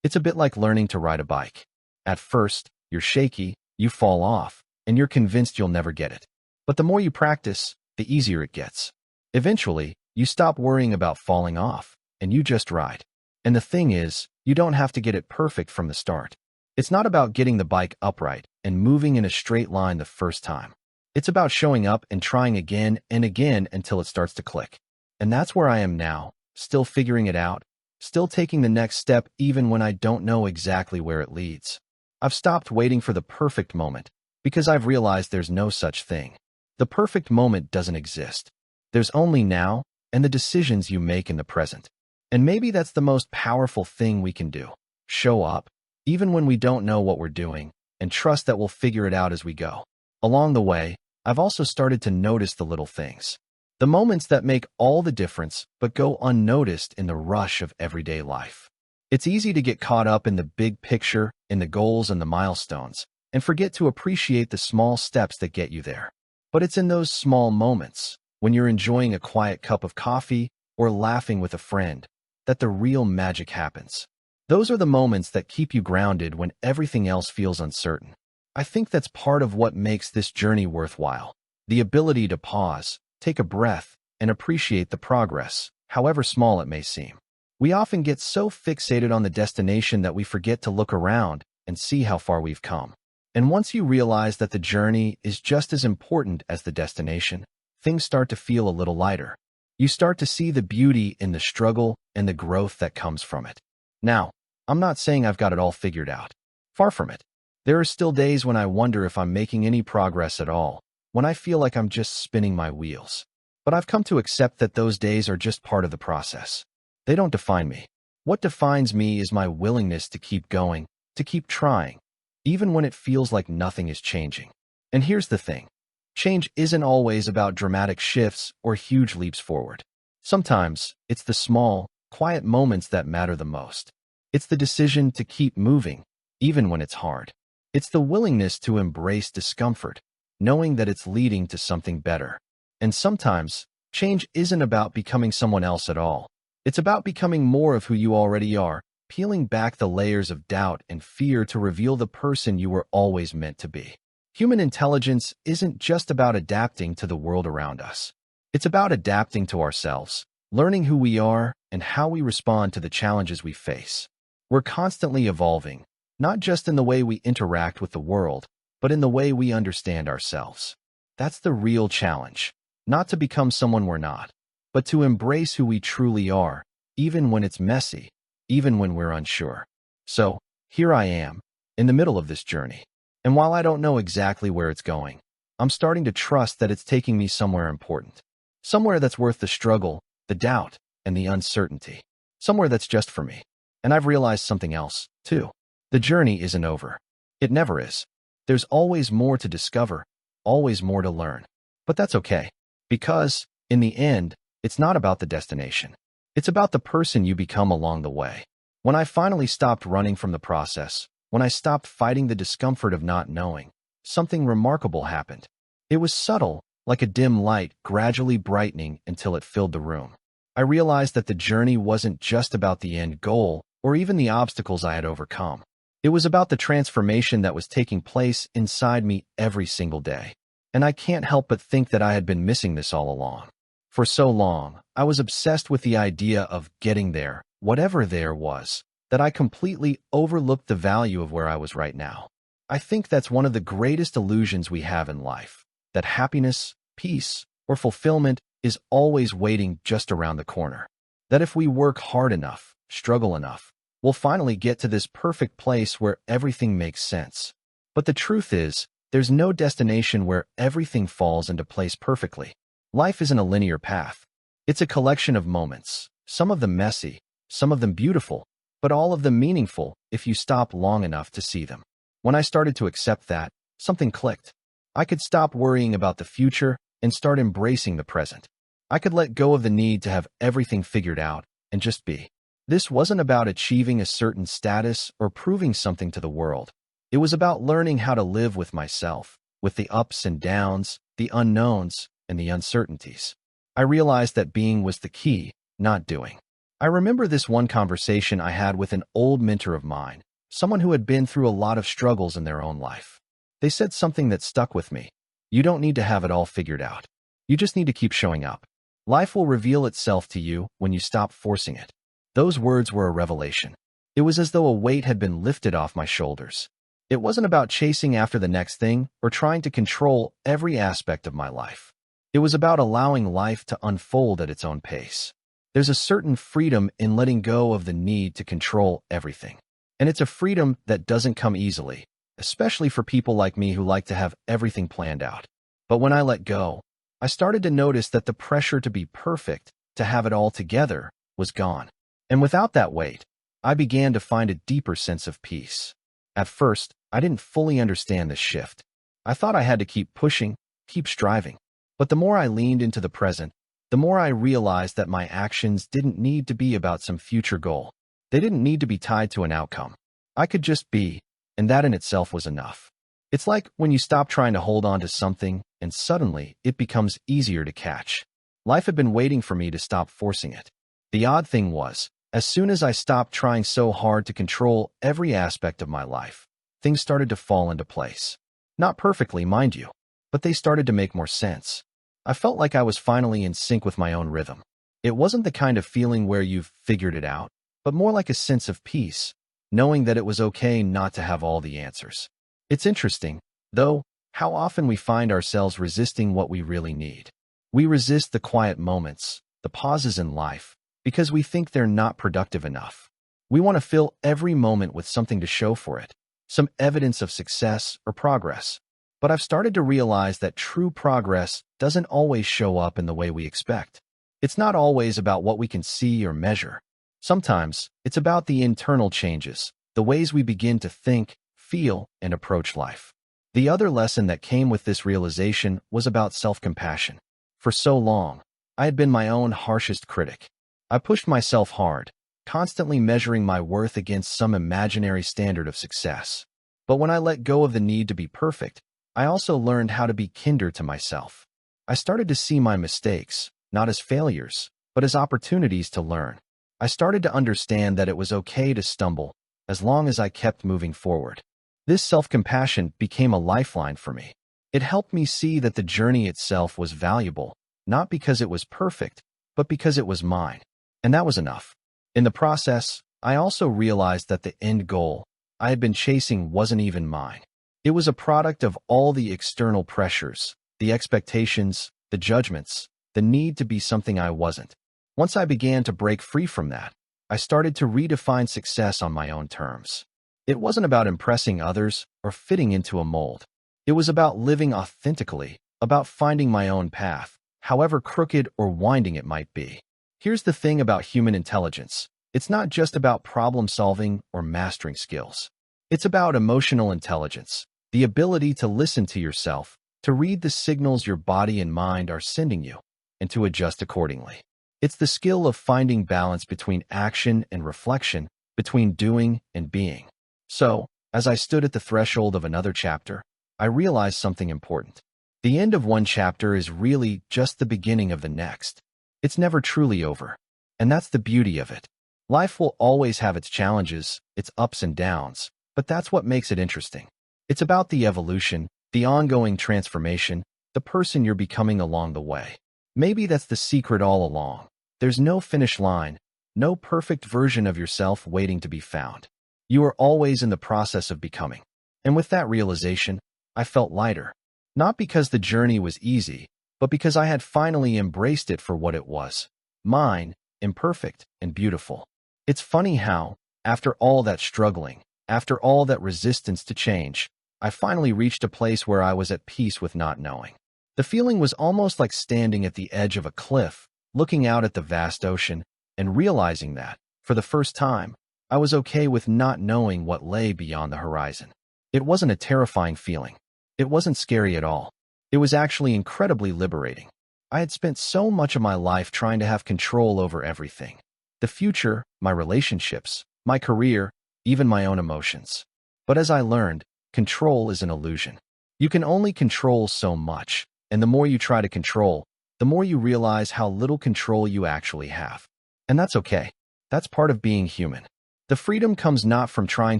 It's a bit like learning to ride a bike. At first, you're shaky, you fall off, and you're convinced you'll never get it. But the more you practice, the easier it gets. Eventually, you stop worrying about falling off, and you just ride. And the thing is, you don't have to get it perfect from the start. It's not about getting the bike upright and moving in a straight line the first time. It's about showing up and trying again and again until it starts to click. And that's where I am now, still figuring it out, still taking the next step even when I don't know exactly where it leads. I've stopped waiting for the perfect moment because I've realized there's no such thing. The perfect moment doesn't exist. There's only now and the decisions you make in the present. And maybe that's the most powerful thing we can do. Show up, even when we don't know what we're doing, and trust that we'll figure it out as we go. Along the way, I've also started to notice the little things. The moments that make all the difference but go unnoticed in the rush of everyday life. It's easy to get caught up in the big picture, in the goals and the milestones, and forget to appreciate the small steps that get you there. But it's in those small moments, when you're enjoying a quiet cup of coffee or laughing with a friend, that the real magic happens. Those are the moments that keep you grounded when everything else feels uncertain. I think that's part of what makes this journey worthwhile. The ability to pause, take a breath, and appreciate the progress, however small it may seem. We often get so fixated on the destination that we forget to look around and see how far we've come. And once you realize that the journey is just as important as the destination, things start to feel a little lighter. You start to see the beauty in the struggle and the growth that comes from it. Now, I'm not saying I've got it all figured out. Far from it. There are still days when I wonder if I'm making any progress at all, when I feel like I'm just spinning my wheels. But I've come to accept that those days are just part of the process. They don't define me. What defines me is my willingness to keep going, to keep trying, even when it feels like nothing is changing. And here's the thing. Change isn't always about dramatic shifts or huge leaps forward. Sometimes, it's the small, quiet moments that matter the most. It's the decision to keep moving, even when it's hard. It's the willingness to embrace discomfort, knowing that it's leading to something better. And sometimes, change isn't about becoming someone else at all. It's about becoming more of who you already are, peeling back the layers of doubt and fear to reveal the person you were always meant to be. Human intelligence isn't just about adapting to the world around us. It's about adapting to ourselves, learning who we are and how we respond to the challenges we face. We're constantly evolving, not just in the way we interact with the world, but in the way we understand ourselves. That's the real challenge, not to become someone we're not, but to embrace who we truly are, even when it's messy, even when we're unsure. So, here I am, in the middle of this journey. And while I don't know exactly where it's going, I'm starting to trust that it's taking me somewhere important. Somewhere that's worth the struggle, the doubt, and the uncertainty. Somewhere that's just for me. And I've realized something else, too. The journey isn't over. It never is. There's always more to discover, always more to learn. But that's okay. Because, in the end, it's not about the destination. It's about the person you become along the way. When I finally stopped running from the process, when I stopped fighting the discomfort of not knowing, something remarkable happened. It was subtle, like a dim light gradually brightening until it filled the room. I realized that the journey wasn't just about the end goal or even the obstacles I had overcome. It was about the transformation that was taking place inside me every single day. And I can't help but think that I had been missing this all along. For so long, I was obsessed with the idea of getting there, whatever there was, that I completely overlooked the value of where I was right now. I think that's one of the greatest illusions we have in life, that happiness, peace, or fulfillment is always waiting just around the corner. That if we work hard enough, struggle enough, we'll finally get to this perfect place where everything makes sense. But the truth is, there's no destination where everything falls into place perfectly. Life isn't a linear path. It's a collection of moments, some of them messy, some of them beautiful, but all of them meaningful if you stop long enough to see them. When I started to accept that, something clicked. I could stop worrying about the future and start embracing the present. I could let go of the need to have everything figured out and just be. This wasn't about achieving a certain status or proving something to the world. It was about learning how to live with myself, with the ups and downs, the unknowns, and the uncertainties. I realized that being was the key, not doing. I remember this one conversation I had with an old mentor of mine, someone who had been through a lot of struggles in their own life. They said something that stuck with me. You don't need to have it all figured out. You just need to keep showing up. Life will reveal itself to you when you stop forcing it. Those words were a revelation. It was as though a weight had been lifted off my shoulders. It wasn't about chasing after the next thing or trying to control every aspect of my life. It was about allowing life to unfold at its own pace. There's a certain freedom in letting go of the need to control everything. And it's a freedom that doesn't come easily, especially for people like me who like to have everything planned out. But when I let go, I started to notice that the pressure to be perfect, to have it all together, was gone. And without that weight, I began to find a deeper sense of peace. At first, I didn't fully understand this shift. I thought I had to keep pushing, keep striving. But the more I leaned into the present, the more I realized that my actions didn't need to be about some future goal. They didn't need to be tied to an outcome. I could just be, and that in itself was enough. It's like when you stop trying to hold on to something, and suddenly it becomes easier to catch. Life had been waiting for me to stop forcing it. The odd thing was, as soon as I stopped trying so hard to control every aspect of my life, things started to fall into place. Not perfectly, mind you, but they started to make more sense. I felt like I was finally in sync with my own rhythm. It wasn't the kind of feeling where you've figured it out, but more like a sense of peace, knowing that it was okay not to have all the answers. It's interesting, though, how often we find ourselves resisting what we really need. We resist the quiet moments, the pauses in life, because we think they're not productive enough. We want to fill every moment with something to show for it, some evidence of success or progress. But I've started to realize that true progress doesn't always show up in the way we expect. It's not always about what we can see or measure. Sometimes it's about the internal changes, the ways we begin to think, feel, and approach life. The other lesson that came with this realization was about self-compassion. For so long, I had been my own harshest critic. I pushed myself hard, constantly measuring my worth against some imaginary standard of success. But when I let go of the need to be perfect, I also learned how to be kinder to myself. I started to see my mistakes, not as failures, but as opportunities to learn. I started to understand that it was okay to stumble, as long as I kept moving forward. This self-compassion became a lifeline for me. It helped me see that the journey itself was valuable, not because it was perfect, but because it was mine. And that was enough. In the process, I also realized that the end goal I had been chasing wasn't even mine. It was a product of all the external pressures, the expectations, the judgments, the need to be something I wasn't. Once I began to break free from that, I started to redefine success on my own terms. It wasn't about impressing others or fitting into a mold. It was about living authentically, about finding my own path, however crooked or winding it might be. Here's the thing about human intelligence. It's not just about problem solving or mastering skills. It's about emotional intelligence, the ability to listen to yourself, to read the signals your body and mind are sending you, and to adjust accordingly. It's the skill of finding balance between action and reflection, between doing and being. So, as I stood at the threshold of another chapter, I realized something important. The end of one chapter is really just the beginning of the next. It's never truly over. And that's the beauty of it. Life will always have its challenges, its ups and downs, but that's what makes it interesting. It's about the evolution, the ongoing transformation, the person you're becoming along the way. Maybe that's the secret all along. There's no finish line, no perfect version of yourself waiting to be found. You are always in the process of becoming. And with that realization, I felt lighter. Not because the journey was easy, but because I had finally embraced it for what it was. Mine, imperfect, and beautiful. It's funny how, after all that struggling, after all that resistance to change, I finally reached a place where I was at peace with not knowing. The feeling was almost like standing at the edge of a cliff, looking out at the vast ocean, and realizing that, for the first time, I was okay with not knowing what lay beyond the horizon. It wasn't a terrifying feeling. It wasn't scary at all. It was actually incredibly liberating. I had spent so much of my life trying to have control over everything. The future, my relationships, my career, even my own emotions. But as I learned, control is an illusion. You can only control so much, and the more you try to control, the more you realize how little control you actually have. And that's okay. That's part of being human. The freedom comes not from trying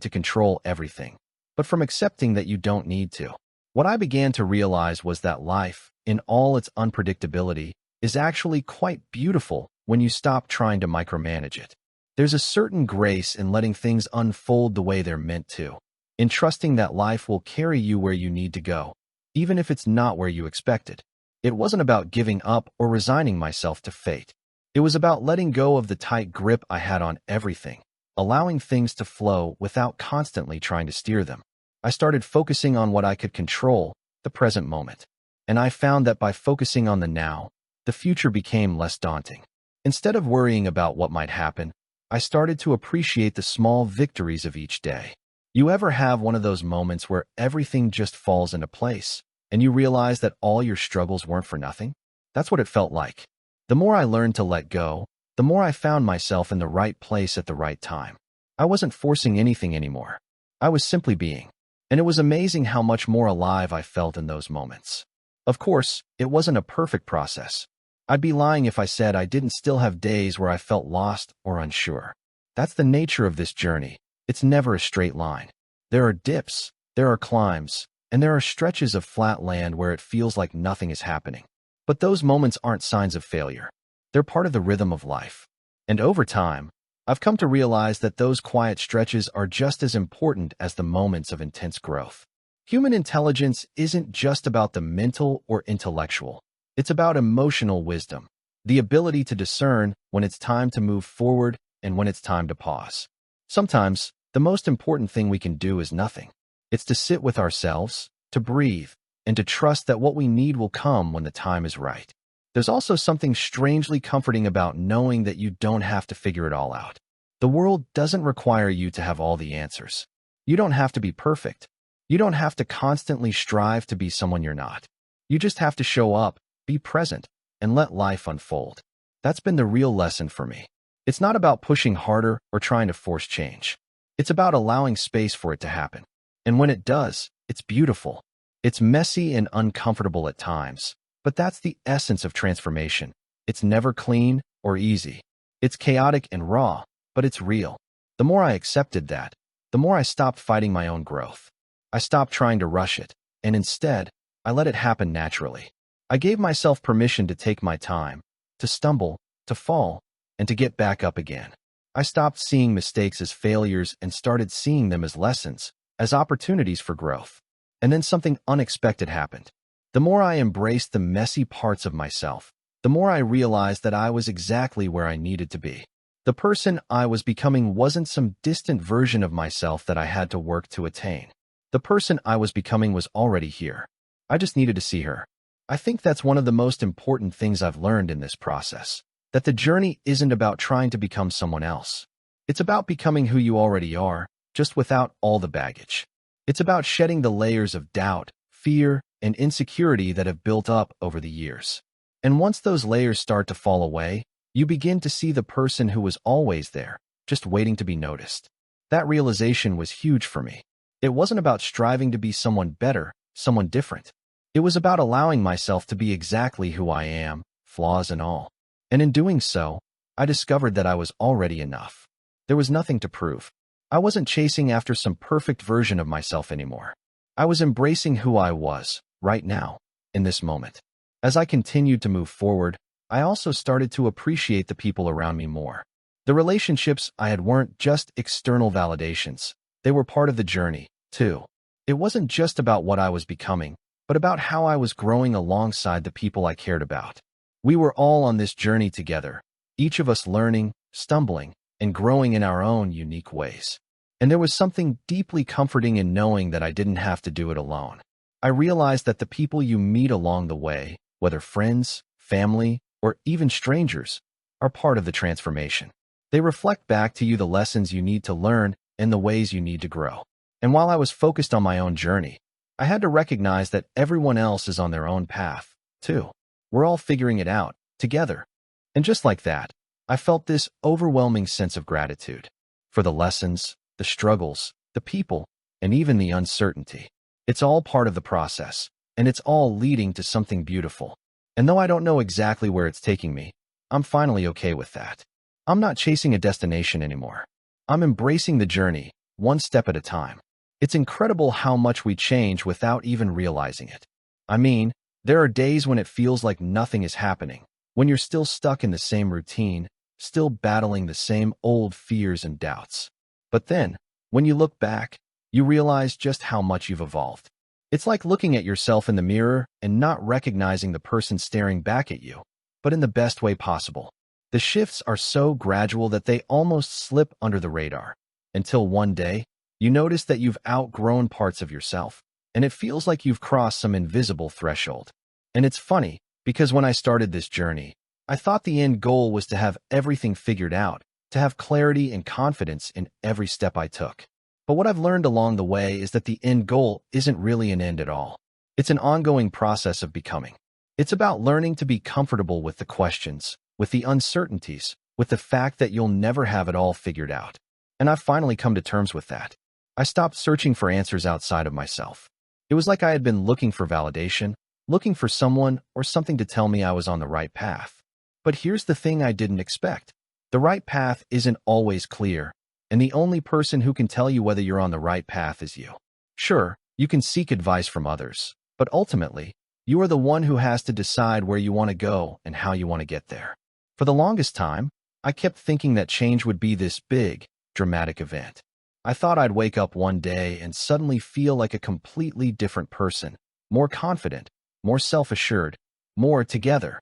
to control everything, but from accepting that you don't need to. What I began to realize was that life, in all its unpredictability, is actually quite beautiful when you stop trying to micromanage it. There's a certain grace in letting things unfold the way they're meant to, in trusting that life will carry you where you need to go, even if it's not where you expected. It wasn't about giving up or resigning myself to fate. It was about letting go of the tight grip I had on everything, allowing things to flow without constantly trying to steer them. I started focusing on what I could control, the present moment. And I found that by focusing on the now, the future became less daunting. Instead of worrying about what might happen, I started to appreciate the small victories of each day. You ever have one of those moments where everything just falls into place, and you realize that all your struggles weren't for nothing? That's what it felt like. The more I learned to let go, the more I found myself in the right place at the right time. I wasn't forcing anything anymore. I was simply being. And it was amazing how much more alive I felt in those moments. Of course, it wasn't a perfect process. I'd be lying if I said I didn't still have days where I felt lost or unsure. That's the nature of this journey. It's never a straight line. There are dips, there are climbs, and there are stretches of flat land where it feels like nothing is happening. But those moments aren't signs of failure. They're part of the rhythm of life. And over time, I've come to realize that those quiet stretches are just as important as the moments of intense growth. Human intelligence isn't just about the mental or intellectual. It's about emotional wisdom, the ability to discern when it's time to move forward and when it's time to pause. Sometimes, the most important thing we can do is nothing. It's to sit with ourselves, to breathe, and to trust that what we need will come when the time is right. There's also something strangely comforting about knowing that you don't have to figure it all out. The world doesn't require you to have all the answers. You don't have to be perfect. You don't have to constantly strive to be someone you're not. You just have to show up, be present, and let life unfold. That's been the real lesson for me. It's not about pushing harder or trying to force change. It's about allowing space for it to happen. And when it does, it's beautiful. It's messy and uncomfortable at times, but that's the essence of transformation. It's never clean or easy. It's chaotic and raw, but it's real. The more I accepted that, the more I stopped fighting my own growth. I stopped trying to rush it, and instead, I let it happen naturally. I gave myself permission to take my time, to stumble, to fall, and to get back up again. I stopped seeing mistakes as failures and started seeing them as lessons, as opportunities for growth. And then something unexpected happened. The more I embraced the messy parts of myself, the more I realized that I was exactly where I needed to be. The person I was becoming wasn't some distant version of myself that I had to work to attain. The person I was becoming was already here. I just needed to see her. I think that's one of the most important things I've learned in this process, that the journey isn't about trying to become someone else. It's about becoming who you already are, just without all the baggage. It's about shedding the layers of doubt, fear, and insecurity that have built up over the years. And once those layers start to fall away, you begin to see the person who was always there, just waiting to be noticed. That realization was huge for me. It wasn't about striving to be someone better, someone different. It was about allowing myself to be exactly who I am, flaws and all. And in doing so, I discovered that I was already enough. There was nothing to prove. I wasn't chasing after some perfect version of myself anymore. I was embracing who I was, right now, in this moment. As I continued to move forward, I also started to appreciate the people around me more. The relationships I had weren't just external validations. They were part of the journey, too. It wasn't just about what I was becoming, but about how I was growing alongside the people I cared about. We were all on this journey together, each of us learning, stumbling, and growing in our own unique ways. And there was something deeply comforting in knowing that I didn't have to do it alone. I realized that the people you meet along the way, whether friends, family, or even strangers, are part of the transformation. They reflect back to you the lessons you need to learn and the ways you need to grow. And while I was focused on my own journey, I had to recognize that everyone else is on their own path, too. We're all figuring it out, together. And just like that, I felt this overwhelming sense of gratitude for the lessons, the struggles, the people, and even the uncertainty. It's all part of the process, and it's all leading to something beautiful. And though I don't know exactly where it's taking me, I'm finally okay with that. I'm not chasing a destination anymore. I'm embracing the journey, one step at a time. It's incredible how much we change without even realizing it. I mean, there are days when it feels like nothing is happening, when you're still stuck in the same routine, still battling the same old fears and doubts. But then, when you look back, you realize just how much you've evolved. It's like looking at yourself in the mirror and not recognizing the person staring back at you, but in the best way possible. The shifts are so gradual that they almost slip under the radar, until one day, you notice that you've outgrown parts of yourself, and it feels like you've crossed some invisible threshold. And it's funny, because when I started this journey, I thought the end goal was to have everything figured out, to have clarity and confidence in every step I took. But what I've learned along the way is that the end goal isn't really an end at all. It's an ongoing process of becoming. It's about learning to be comfortable with the questions, with the uncertainties, with the fact that you'll never have it all figured out. And I've finally come to terms with that. I stopped searching for answers outside of myself. It was like I had been looking for validation, looking for someone or something to tell me I was on the right path. But here's the thing I didn't expect. The right path isn't always clear, and the only person who can tell you whether you're on the right path is you. Sure, you can seek advice from others, but ultimately, you are the one who has to decide where you want to go and how you want to get there. For the longest time, I kept thinking that change would be this big, dramatic event. I thought I'd wake up one day and suddenly feel like a completely different person, more confident, more self-assured, more together.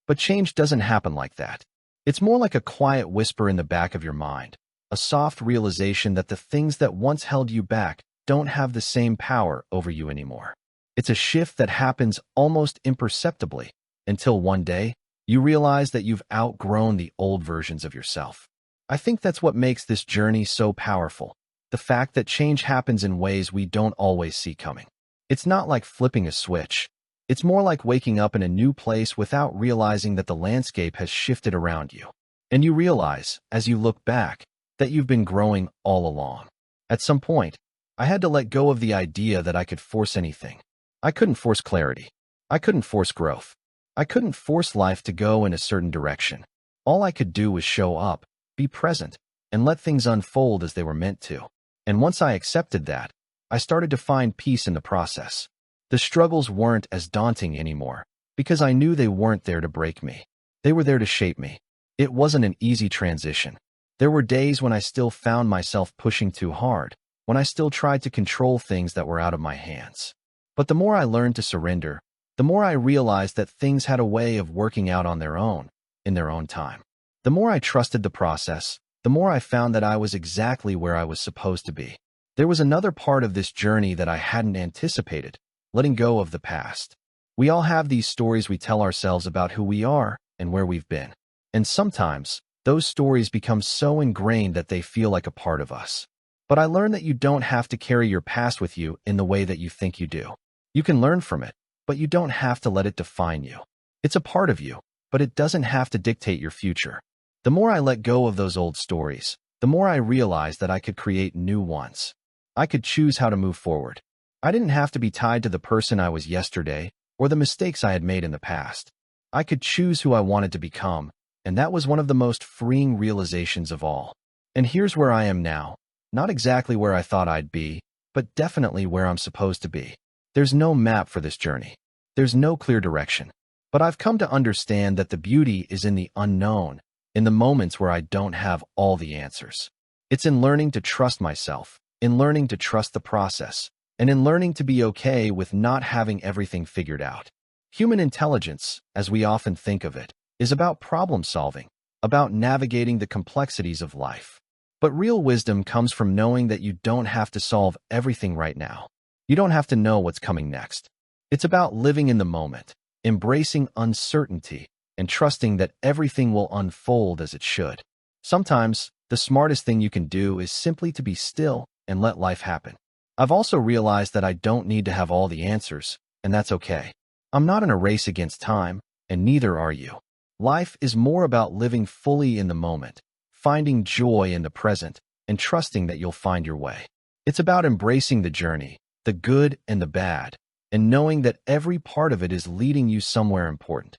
But change doesn't happen like that. It's more like a quiet whisper in the back of your mind, a soft realization that the things that once held you back don't have the same power over you anymore. It's a shift that happens almost imperceptibly until one day you realize that you've outgrown the old versions of yourself. I think that's what makes this journey so powerful, the fact that change happens in ways we don't always see coming. It's not like flipping a switch. It's more like waking up in a new place without realizing that the landscape has shifted around you. And you realize, as you look back, that you've been growing all along. At some point, I had to let go of the idea that I could force anything. I couldn't force clarity. I couldn't force growth. I couldn't force life to go in a certain direction. All I could do was show up, be present, and let things unfold as they were meant to. And once I accepted that, I started to find peace in the process. The struggles weren't as daunting anymore, because I knew they weren't there to break me. They were there to shape me. It wasn't an easy transition. There were days when I still found myself pushing too hard, when I still tried to control things that were out of my hands. But the more I learned to surrender, the more I realized that things had a way of working out on their own, in their own time. The more I trusted the process, the more I found that I was exactly where I was supposed to be. There was another part of this journey that I hadn't anticipated, letting go of the past. We all have these stories we tell ourselves about who we are and where we've been. And sometimes, those stories become so ingrained that they feel like a part of us. But I learned that you don't have to carry your past with you in the way that you think you do. You can learn from it, but you don't have to let it define you. It's a part of you, but it doesn't have to dictate your future. The more I let go of those old stories, the more I realized that I could create new ones. I could choose how to move forward. I didn't have to be tied to the person I was yesterday or the mistakes I had made in the past. I could choose who I wanted to become, and that was one of the most freeing realizations of all. And here's where I am now. Not exactly where I thought I'd be, but definitely where I'm supposed to be. There's no map for this journey. There's no clear direction. But I've come to understand that the beauty is in the unknown, in the moments where I don't have all the answers. It's in learning to trust myself, in learning to trust the process, and in learning to be okay with not having everything figured out. Human intelligence, as we often think of it, is about problem solving. about navigating the complexities of life. But real wisdom comes from knowing that you don't have to solve everything right now. You don't have to know what's coming next. It's about living in the moment, embracing uncertainty, and trusting that everything will unfold as it should. Sometimes, the smartest thing you can do is simply to be still and let life happen. I've also realized that I don't need to have all the answers, and that's okay. I'm not in a race against time, and neither are you. Life is more about living fully in the moment, finding joy in the present, and trusting that you'll find your way. It's about embracing the journey, the good and the bad, and knowing that every part of it is leading you somewhere important,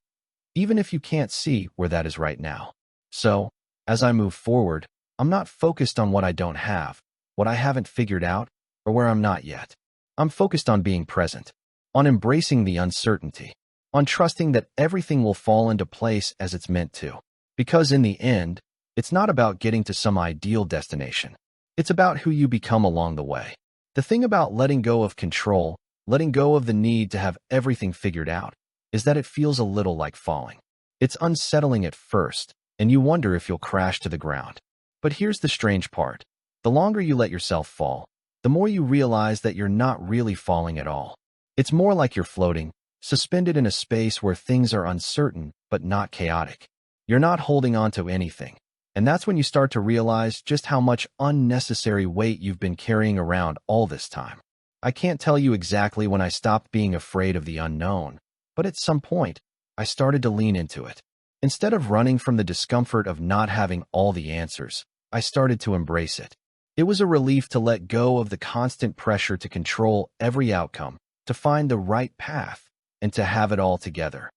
even if you can't see where that is right now. So, as I move forward, I'm not focused on what I don't have, what I haven't figured out, or where I'm not yet. I'm focused on being present, on embracing the uncertainty, on trusting that everything will fall into place as it's meant to. Because in the end, it's not about getting to some ideal destination. It's about who you become along the way. The thing about letting go of control, letting go of the need to have everything figured out, is that it feels a little like falling. It's unsettling at first, and you wonder if you'll crash to the ground. But here's the strange part. The longer you let yourself fall, the more you realize that you're not really falling at all. It's more like you're floating, suspended in a space where things are uncertain but not chaotic. You're not holding on to anything. And that's when you start to realize just how much unnecessary weight you've been carrying around all this time. I can't tell you exactly when I stopped being afraid of the unknown, but at some point, I started to lean into it. Instead of running from the discomfort of not having all the answers, I started to embrace it. It was a relief to let go of the constant pressure to control every outcome, to find the right path, and to have it all together.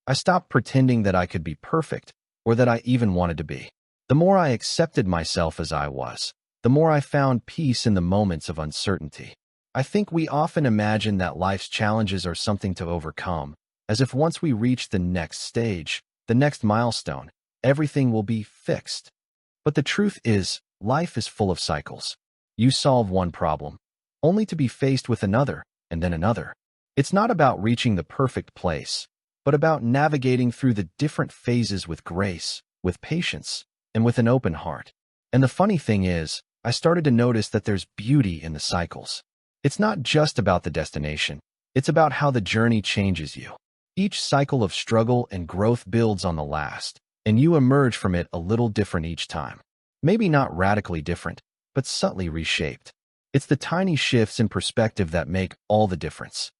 I stopped pretending that I could be perfect, or that I even wanted to be. The more I accepted myself as I was, the more I found peace in the moments of uncertainty. I think we often imagine that life's challenges are something to overcome, as if once we reach the next stage, the next milestone, everything will be fixed. But the truth is, life is full of cycles. You solve one problem, only to be faced with another, and then another. It's not about reaching the perfect place, but about navigating through the different phases with grace, with patience, and with an open heart. And the funny thing is, I started to notice that there's beauty in the cycles. It's not just about the destination. It's about how the journey changes you. Each cycle of struggle and growth builds on the last, and you emerge from it a little different each time. Maybe not radically different, but subtly reshaped. It's the tiny shifts in perspective that make all the difference.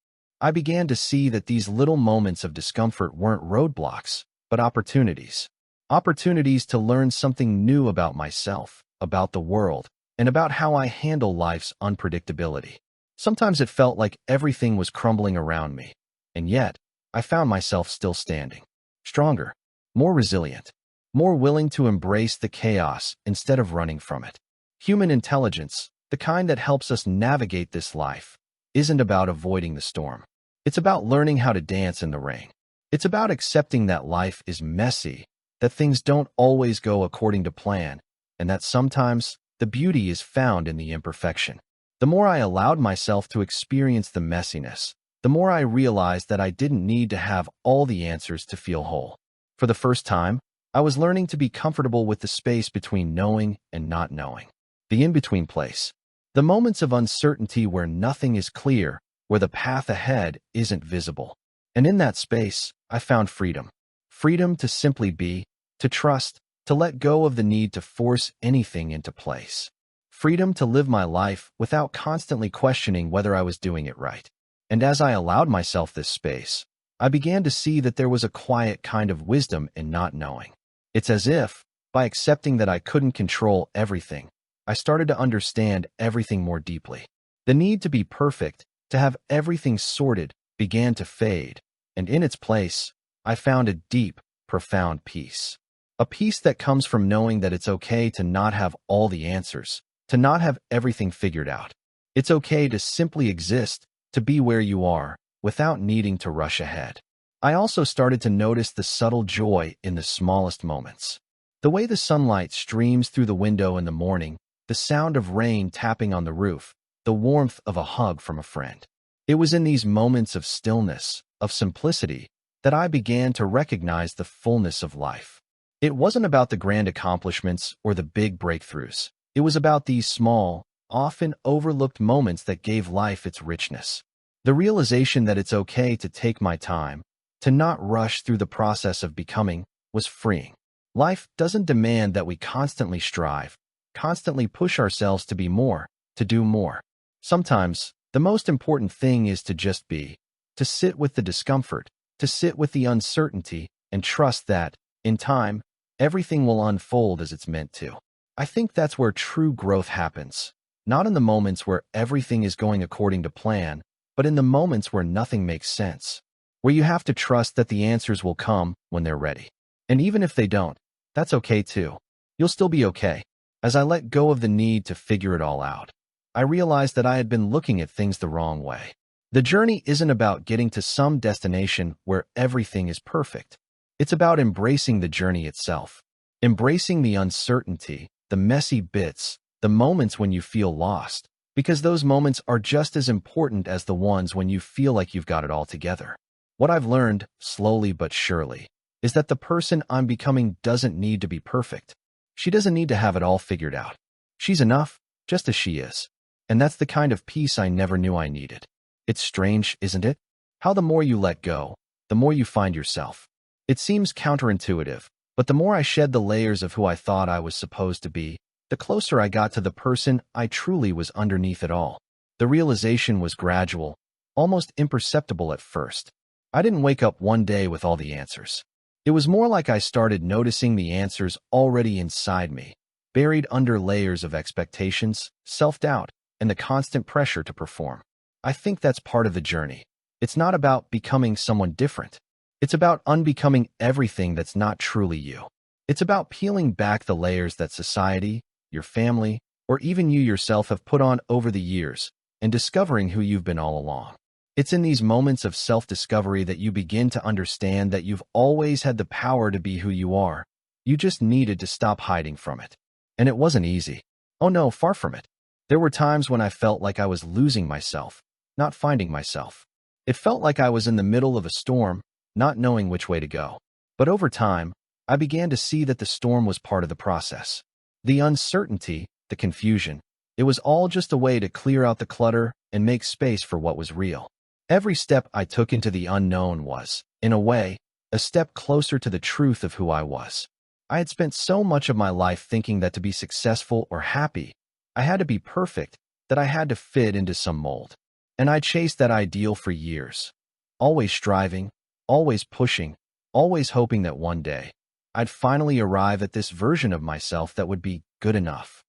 I began to see that these little moments of discomfort weren't roadblocks, but opportunities. Opportunities to learn something new about myself, about the world, and about how I handle life's unpredictability. Sometimes it felt like everything was crumbling around me, and yet, I found myself still standing, stronger, more resilient, more willing to embrace the chaos instead of running from it. Human intelligence, the kind that helps us navigate this life, isn't about avoiding the storm. It's about learning how to dance in the rain. It's about accepting that life is messy, that things don't always go according to plan, and that sometimes the beauty is found in the imperfection. The more I allowed myself to experience the messiness, the more I realized that I didn't need to have all the answers to feel whole. For the first time, I was learning to be comfortable with the space between knowing and not knowing. The in-between place. The moments of uncertainty where nothing is clear, where the path ahead isn't visible. And in that space, I found freedom. Freedom to simply be, to trust, to let go of the need to force anything into place. Freedom to live my life without constantly questioning whether I was doing it right. And as I allowed myself this space, I began to see that there was a quiet kind of wisdom in not knowing. It's as if, by accepting that I couldn't control everything, I started to understand everything more deeply. The need to be perfect, to have everything sorted, began to fade, and in its place, I found a deep, profound peace. A peace that comes from knowing that it's okay to not have all the answers, to not have everything figured out. It's okay to simply exist, to be where you are, without needing to rush ahead. I also started to notice the subtle joy in the smallest moments. The way the sunlight streams through the window in the morning, the sound of rain tapping on the roof, the warmth of a hug from a friend. It was in these moments of stillness, of simplicity, that I began to recognize the fullness of life. It wasn't about the grand accomplishments or the big breakthroughs. It was about these small, often overlooked moments that gave life its richness. The realization that it's okay to take my time, to not rush through the process of becoming, was freeing. Life doesn't demand that we constantly strive, constantly push ourselves to be more, to do more. Sometimes, the most important thing is to just be, to sit with the discomfort, to sit with the uncertainty, and trust that, in time, everything will unfold as it's meant to. I think that's where true growth happens. Not in the moments where everything is going according to plan, but in the moments where nothing makes sense. Where you have to trust that the answers will come when they're ready. And even if they don't, that's okay too. You'll still be okay. As I let go of the need to figure it all out, I realized that I had been looking at things the wrong way. The journey isn't about getting to some destination where everything is perfect. It's about embracing the journey itself. Embracing the uncertainty, the messy bits, the moments when you feel lost, because those moments are just as important as the ones when you feel like you've got it all together. What I've learned, slowly but surely, is that the person I'm becoming doesn't need to be perfect. She doesn't need to have it all figured out. She's enough, just as she is. And that's the kind of peace I never knew I needed. It's strange, isn't it? How the more you let go, the more you find yourself. It seems counterintuitive, but the more I shed the layers of who I thought I was supposed to be, the closer I got to the person I truly was underneath it all. The realization was gradual, almost imperceptible at first. I didn't wake up one day with all the answers. It was more like I started noticing the answers already inside me, buried under layers of expectations, self-doubt, and the constant pressure to perform. I think that's part of the journey. It's not about becoming someone different. It's about unbecoming everything that's not truly you. It's about peeling back the layers that society, your family, or even you yourself have put on over the years and discovering who you've been all along. It's in these moments of self-discovery that you begin to understand that you've always had the power to be who you are. You just needed to stop hiding from it. And it wasn't easy. Oh no, far from it. There were times when I felt like I was losing myself, not finding myself. It felt like I was in the middle of a storm, not knowing which way to go. But over time, I began to see that the storm was part of the process. The uncertainty, the confusion, it was all just a way to clear out the clutter and make space for what was real. Every step I took into the unknown was, in a way, a step closer to the truth of who I was. I had spent so much of my life thinking that to be successful or happy, I had to be perfect, that I had to fit into some mold. And I chased that ideal for years, always striving, always pushing, always hoping that one day, I'd finally arrive at this version of myself that would be good enough.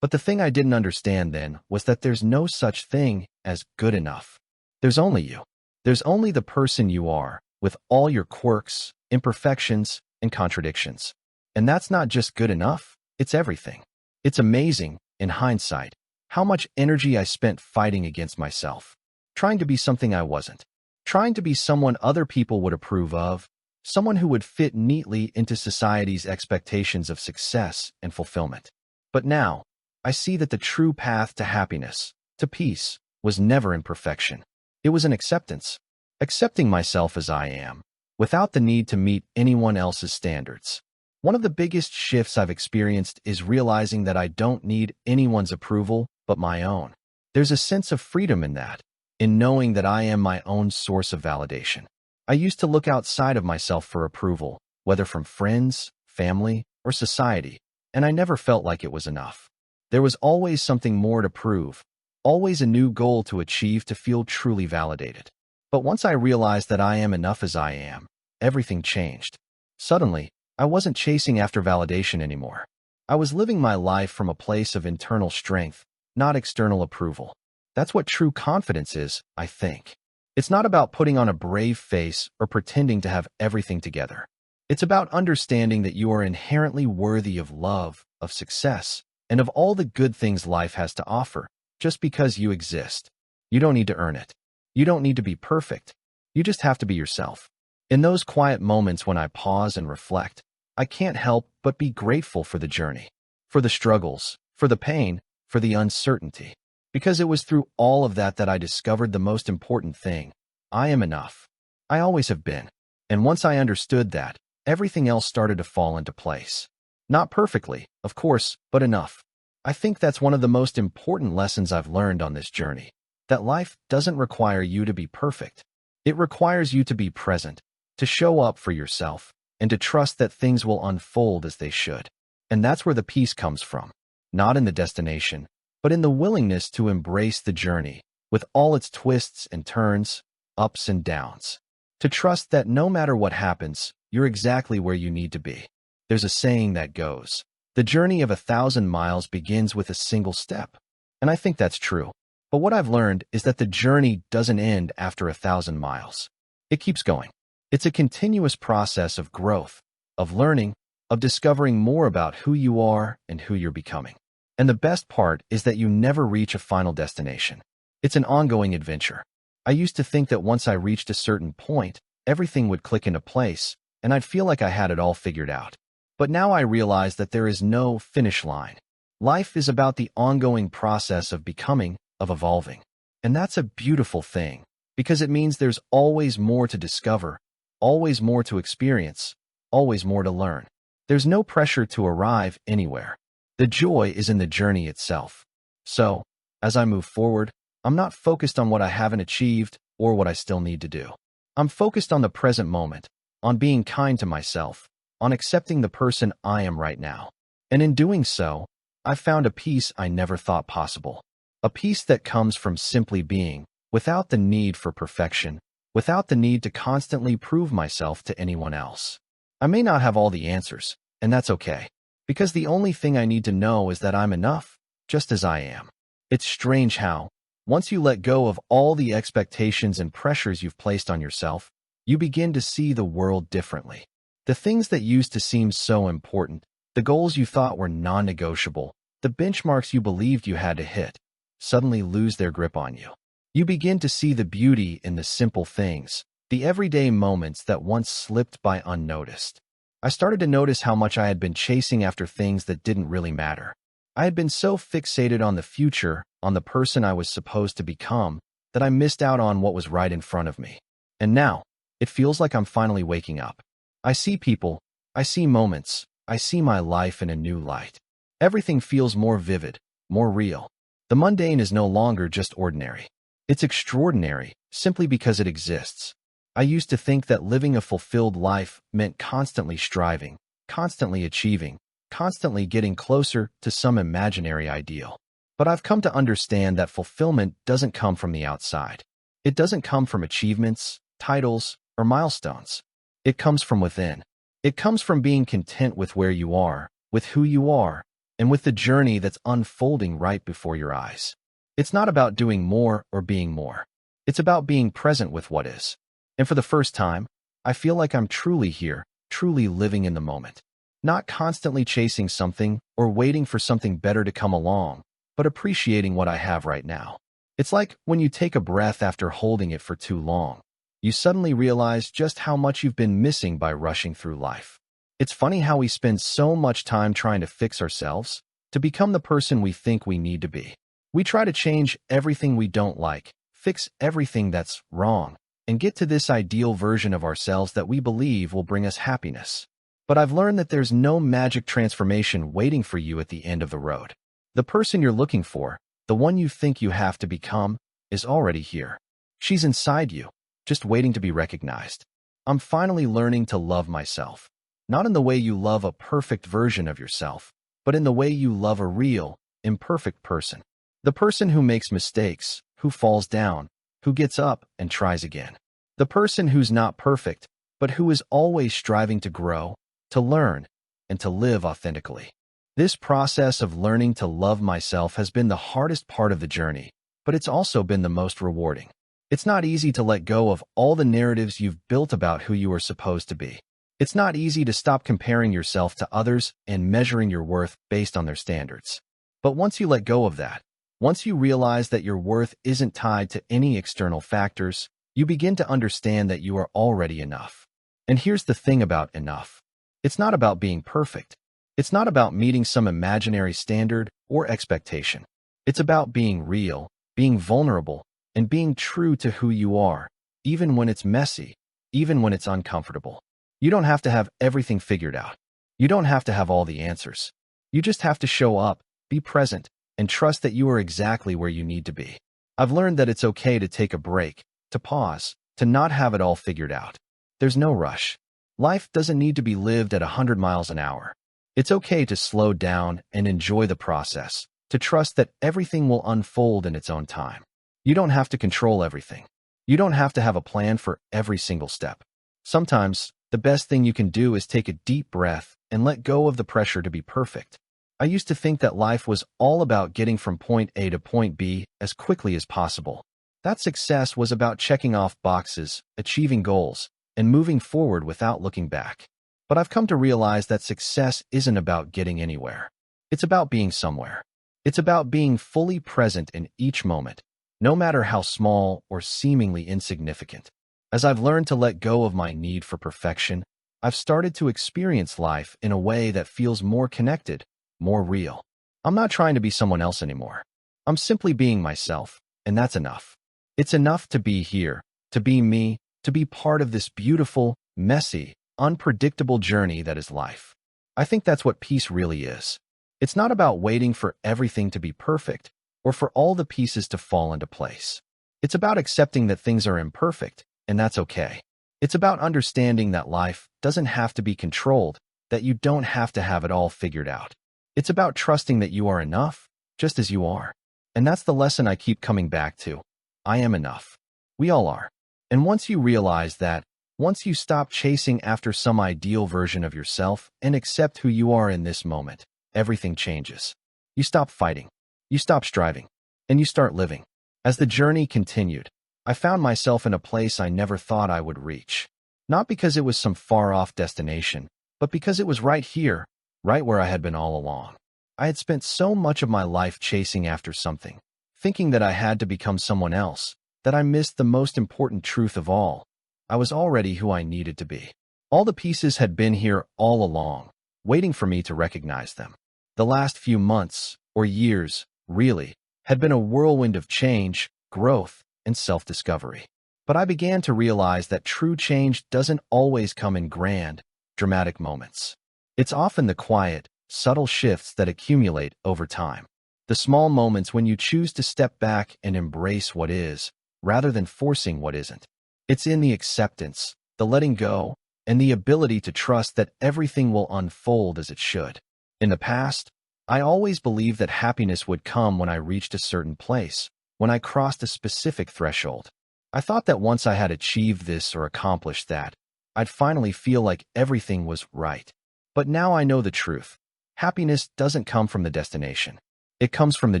But the thing I didn't understand then was that there's no such thing as good enough. There's only you. There's only the person you are, with all your quirks, imperfections, and contradictions. And that's not just good enough, it's everything. It's amazing, in hindsight, how much energy I spent fighting against myself, trying to be something I wasn't, trying to be someone other people would approve of, someone who would fit neatly into society's expectations of success and fulfillment. But now, I see that the true path to happiness, to peace, was never in perfection. It was an acceptance, accepting myself as I am, without the need to meet anyone else's standards. One of the biggest shifts I've experienced is realizing that I don't need anyone's approval but my own. There's a sense of freedom in that, in knowing that I am my own source of validation. I used to look outside of myself for approval, whether from friends, family, or society, and I never felt like it was enough. There was always something more to prove, always a new goal to achieve to feel truly validated. But once I realized that I am enough as I am, everything changed. Suddenly, I wasn't chasing after validation anymore. I was living my life from a place of internal strength, not external approval. That's what true confidence is, I think. It's not about putting on a brave face or pretending to have everything together. It's about understanding that you are inherently worthy of love, of success, and of all the good things life has to offer, just because you exist. You don't need to earn it. You don't need to be perfect. You just have to be yourself. In those quiet moments when I pause and reflect, I can't help but be grateful for the journey, for the struggles, for the pain, for the uncertainty. Because it was through all of that I discovered the most important thing. I am enough. I always have been. And once I understood that, everything else started to fall into place. Not perfectly, of course, but enough. I think that's one of the most important lessons I've learned on this journey, that life doesn't require you to be perfect. It requires you to be present, to show up for yourself, and to trust that things will unfold as they should. And that's where the peace comes from, not in the destination, but in the willingness to embrace the journey, with all its twists and turns, ups and downs. To trust that no matter what happens, you're exactly where you need to be. There's a saying that goes, "The journey of 1,000 miles begins with a single step." And I think that's true. But what I've learned is that the journey doesn't end after 1,000 miles. It keeps going. It's a continuous process of growth, of learning, of discovering more about who you are and who you're becoming. And the best part is that you never reach a final destination. It's an ongoing adventure. I used to think that once I reached a certain point, everything would click into place, and I'd feel like I had it all figured out. But now I realize that there is no finish line. Life is about the ongoing process of becoming, of evolving. And that's a beautiful thing, because it means there's always more to discover, always more to experience, always more to learn. There's no pressure to arrive anywhere. The joy is in the journey itself. So, as I move forward, I'm not focused on what I haven't achieved or what I still need to do. I'm focused on the present moment, on being kind to myself, on accepting the person I am right now. And in doing so, I've found a peace I never thought possible. A peace that comes from simply being, without the need for perfection, without the need to constantly prove myself to anyone else. I may not have all the answers, and that's okay, because the only thing I need to know is that I'm enough, just as I am. It's strange how, once you let go of all the expectations and pressures you've placed on yourself, you begin to see the world differently. The things that used to seem so important, the goals you thought were non-negotiable, the benchmarks you believed you had to hit, suddenly lose their grip on you. You begin to see the beauty in the simple things, the everyday moments that once slipped by unnoticed. I started to notice how much I had been chasing after things that didn't really matter. I had been so fixated on the future, on the person I was supposed to become, that I missed out on what was right in front of me. And now, it feels like I'm finally waking up. I see people, I see moments, I see my life in a new light. Everything feels more vivid, more real. The mundane is no longer just ordinary. It's extraordinary, simply because it exists. I used to think that living a fulfilled life meant constantly striving, constantly achieving, constantly getting closer to some imaginary ideal. But I've come to understand that fulfillment doesn't come from the outside. It doesn't come from achievements, titles, or milestones. It comes from within. It comes from being content with where you are, with who you are, and with the journey that's unfolding right before your eyes. It's not about doing more or being more. It's about being present with what is. And for the first time, I feel like I'm truly here, truly living in the moment. Not constantly chasing something or waiting for something better to come along, but appreciating what I have right now. It's like when you take a breath after holding it for too long. You suddenly realize just how much you've been missing by rushing through life. It's funny how we spend so much time trying to fix ourselves, to become the person we think we need to be. We try to change everything we don't like, fix everything that's wrong, and get to this ideal version of ourselves that we believe will bring us happiness. But I've learned that there's no magic transformation waiting for you at the end of the road. The person you're looking for, the one you think you have to become, is already here. She's inside you, just waiting to be recognized. I'm finally learning to love myself. Not in the way you love a perfect version of yourself, but in the way you love a real, imperfect person. The person who makes mistakes, who falls down, who gets up and tries again. The person who's not perfect, but who is always striving to grow, to learn, and to live authentically. This process of learning to love myself has been the hardest part of the journey, but it's also been the most rewarding. It's not easy to let go of all the narratives you've built about who you are supposed to be. It's not easy to stop comparing yourself to others and measuring your worth based on their standards. But once you let go of that, once you realize that your worth isn't tied to any external factors, you begin to understand that you are already enough. And here's the thing about enough. It's not about being perfect. It's not about meeting some imaginary standard or expectation. It's about being real, being vulnerable, and being true to who you are, even when it's messy, even when it's uncomfortable. You don't have to have everything figured out. You don't have to have all the answers. You just have to show up, be present, and trust that you are exactly where you need to be. I've learned that it's okay to take a break, to pause, to not have it all figured out. There's no rush. Life doesn't need to be lived at 100 miles an hour. It's okay to slow down and enjoy the process, to trust that everything will unfold in its own time. You don't have to control everything. You don't have to have a plan for every single step. Sometimes, the best thing you can do is take a deep breath and let go of the pressure to be perfect. I used to think that life was all about getting from point A to point B as quickly as possible. That success was about checking off boxes, achieving goals, and moving forward without looking back. But I've come to realize that success isn't about getting anywhere. It's about being somewhere. It's about being fully present in each moment, no matter how small or seemingly insignificant. As I've learned to let go of my need for perfection, I've started to experience life in a way that feels more connected, more real. I'm not trying to be someone else anymore. I'm simply being myself, and that's enough. It's enough to be here, to be me, to be part of this beautiful, messy, unpredictable journey that is life. I think that's what peace really is. It's not about waiting for everything to be perfect or for all the pieces to fall into place. It's about accepting that things are imperfect, and that's okay. It's about understanding that life doesn't have to be controlled, that you don't have to have it all figured out. It's about trusting that you are enough, just as you are. And that's the lesson I keep coming back to. I am enough. We all are. And once you realize that, once you stop chasing after some ideal version of yourself and accept who you are in this moment, everything changes. You stop fighting. You stop striving. And you start living. As the journey continued, I found myself in a place I never thought I would reach. Not because it was some far-off destination, but because it was right here, right where I had been all along. I had spent so much of my life chasing after something, thinking that I had to become someone else, that I missed the most important truth of all. I was already who I needed to be. All the pieces had been here all along, waiting for me to recognize them. The last few months, or years, really, had been a whirlwind of change, growth, and self-discovery. But I began to realize that true change doesn't always come in grand, dramatic moments. It's often the quiet, subtle shifts that accumulate over time. The small moments when you choose to step back and embrace what is, rather than forcing what isn't. It's in the acceptance, the letting go, and the ability to trust that everything will unfold as it should. In the past, I always believed that happiness would come when I reached a certain place, when I crossed a specific threshold. I thought that once I had achieved this or accomplished that, I'd finally feel like everything was right. But now I know the truth. Happiness doesn't come from the destination. It comes from the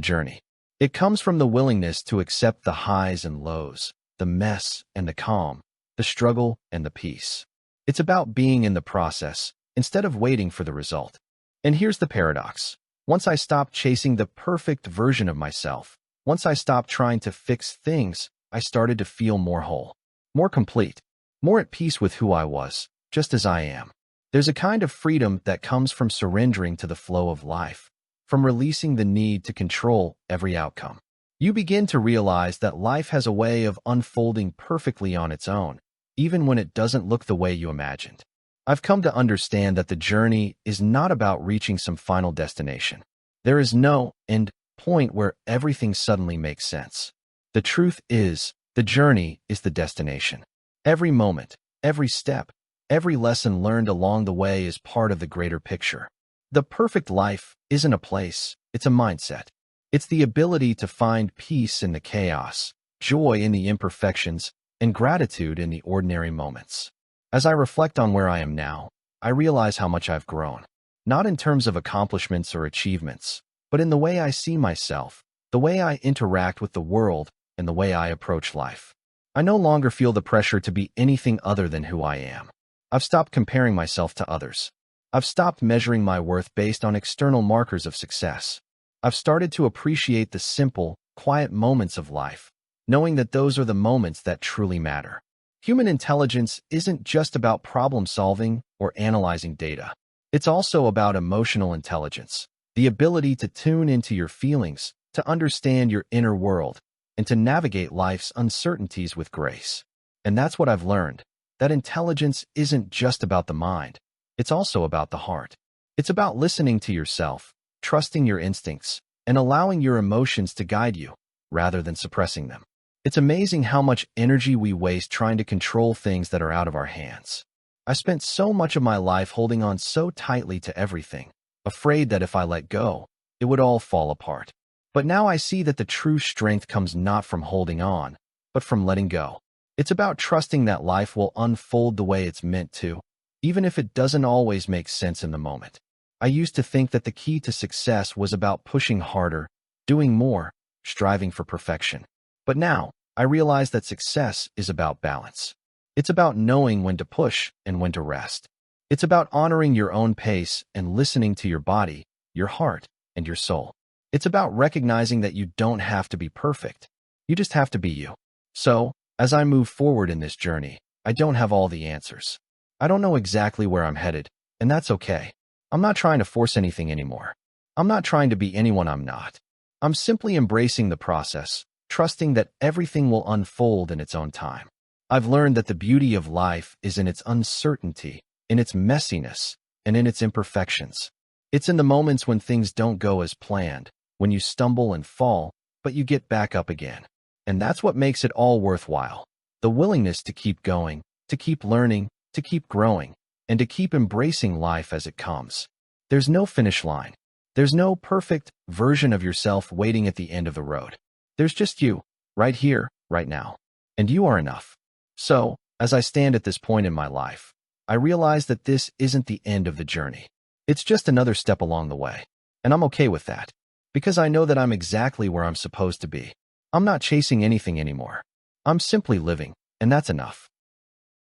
journey. It comes from the willingness to accept the highs and lows, the mess and the calm, the struggle and the peace. It's about being in the process instead of waiting for the result. And here's the paradox. Once I stopped chasing the perfect version of myself, once I stopped trying to fix things, I started to feel more whole, more complete, more at peace with who I was, just as I am. There's a kind of freedom that comes from surrendering to the flow of life, from releasing the need to control every outcome. You begin to realize that life has a way of unfolding perfectly on its own, even when it doesn't look the way you imagined. I've come to understand that the journey is not about reaching some final destination. There is no end point where everything suddenly makes sense. The truth is, the journey is the destination. Every moment, every step, every lesson learned along the way is part of the greater picture. The perfect life isn't a place, it's a mindset. It's the ability to find peace in the chaos, joy in the imperfections, and gratitude in the ordinary moments. As I reflect on where I am now, I realize how much I've grown. Not in terms of accomplishments or achievements, but in the way I see myself, the way I interact with the world, and the way I approach life. I no longer feel the pressure to be anything other than who I am. I've stopped comparing myself to others. I've stopped measuring my worth based on external markers of success. I've started to appreciate the simple, quiet moments of life, knowing that those are the moments that truly matter. Human intelligence isn't just about problem solving or analyzing data. It's also about emotional intelligence, the ability to tune into your feelings, to understand your inner world, and to navigate life's uncertainties with grace. And that's what I've learned. that intelligence isn't just about the mind. It's also about the heart. It's about listening to yourself, trusting your instincts, and allowing your emotions to guide you, rather than suppressing them. It's amazing how much energy we waste trying to control things that are out of our hands. I spent so much of my life holding on so tightly to everything, afraid that if I let go, it would all fall apart. But now I see that the true strength comes not from holding on, but from letting go. It's about trusting that life will unfold the way it's meant to, even if it doesn't always make sense in the moment. I used to think that the key to success was about pushing harder, doing more, striving for perfection. But now, I realize that success is about balance. It's about knowing when to push and when to rest. It's about honoring your own pace and listening to your body, your heart, and your soul. It's about recognizing that you don't have to be perfect. You just have to be you. So, as I move forward in this journey, I don't have all the answers. I don't know exactly where I'm headed, and that's okay. I'm not trying to force anything anymore. I'm not trying to be anyone I'm not. I'm simply embracing the process, trusting that everything will unfold in its own time. I've learned that the beauty of life is in its uncertainty, in its messiness, and in its imperfections. It's in the moments when things don't go as planned, when you stumble and fall, but you get back up again. And that's what makes it all worthwhile. The willingness to keep going, to keep learning, to keep growing, and to keep embracing life as it comes. There's no finish line. There's no perfect version of yourself waiting at the end of the road. There's just you, right here, right now. And you are enough. So, as I stand at this point in my life, I realize that this isn't the end of the journey. It's just another step along the way. And I'm okay with that, because I know that I'm exactly where I'm supposed to be. I'm not chasing anything anymore. I'm simply living, and that's enough.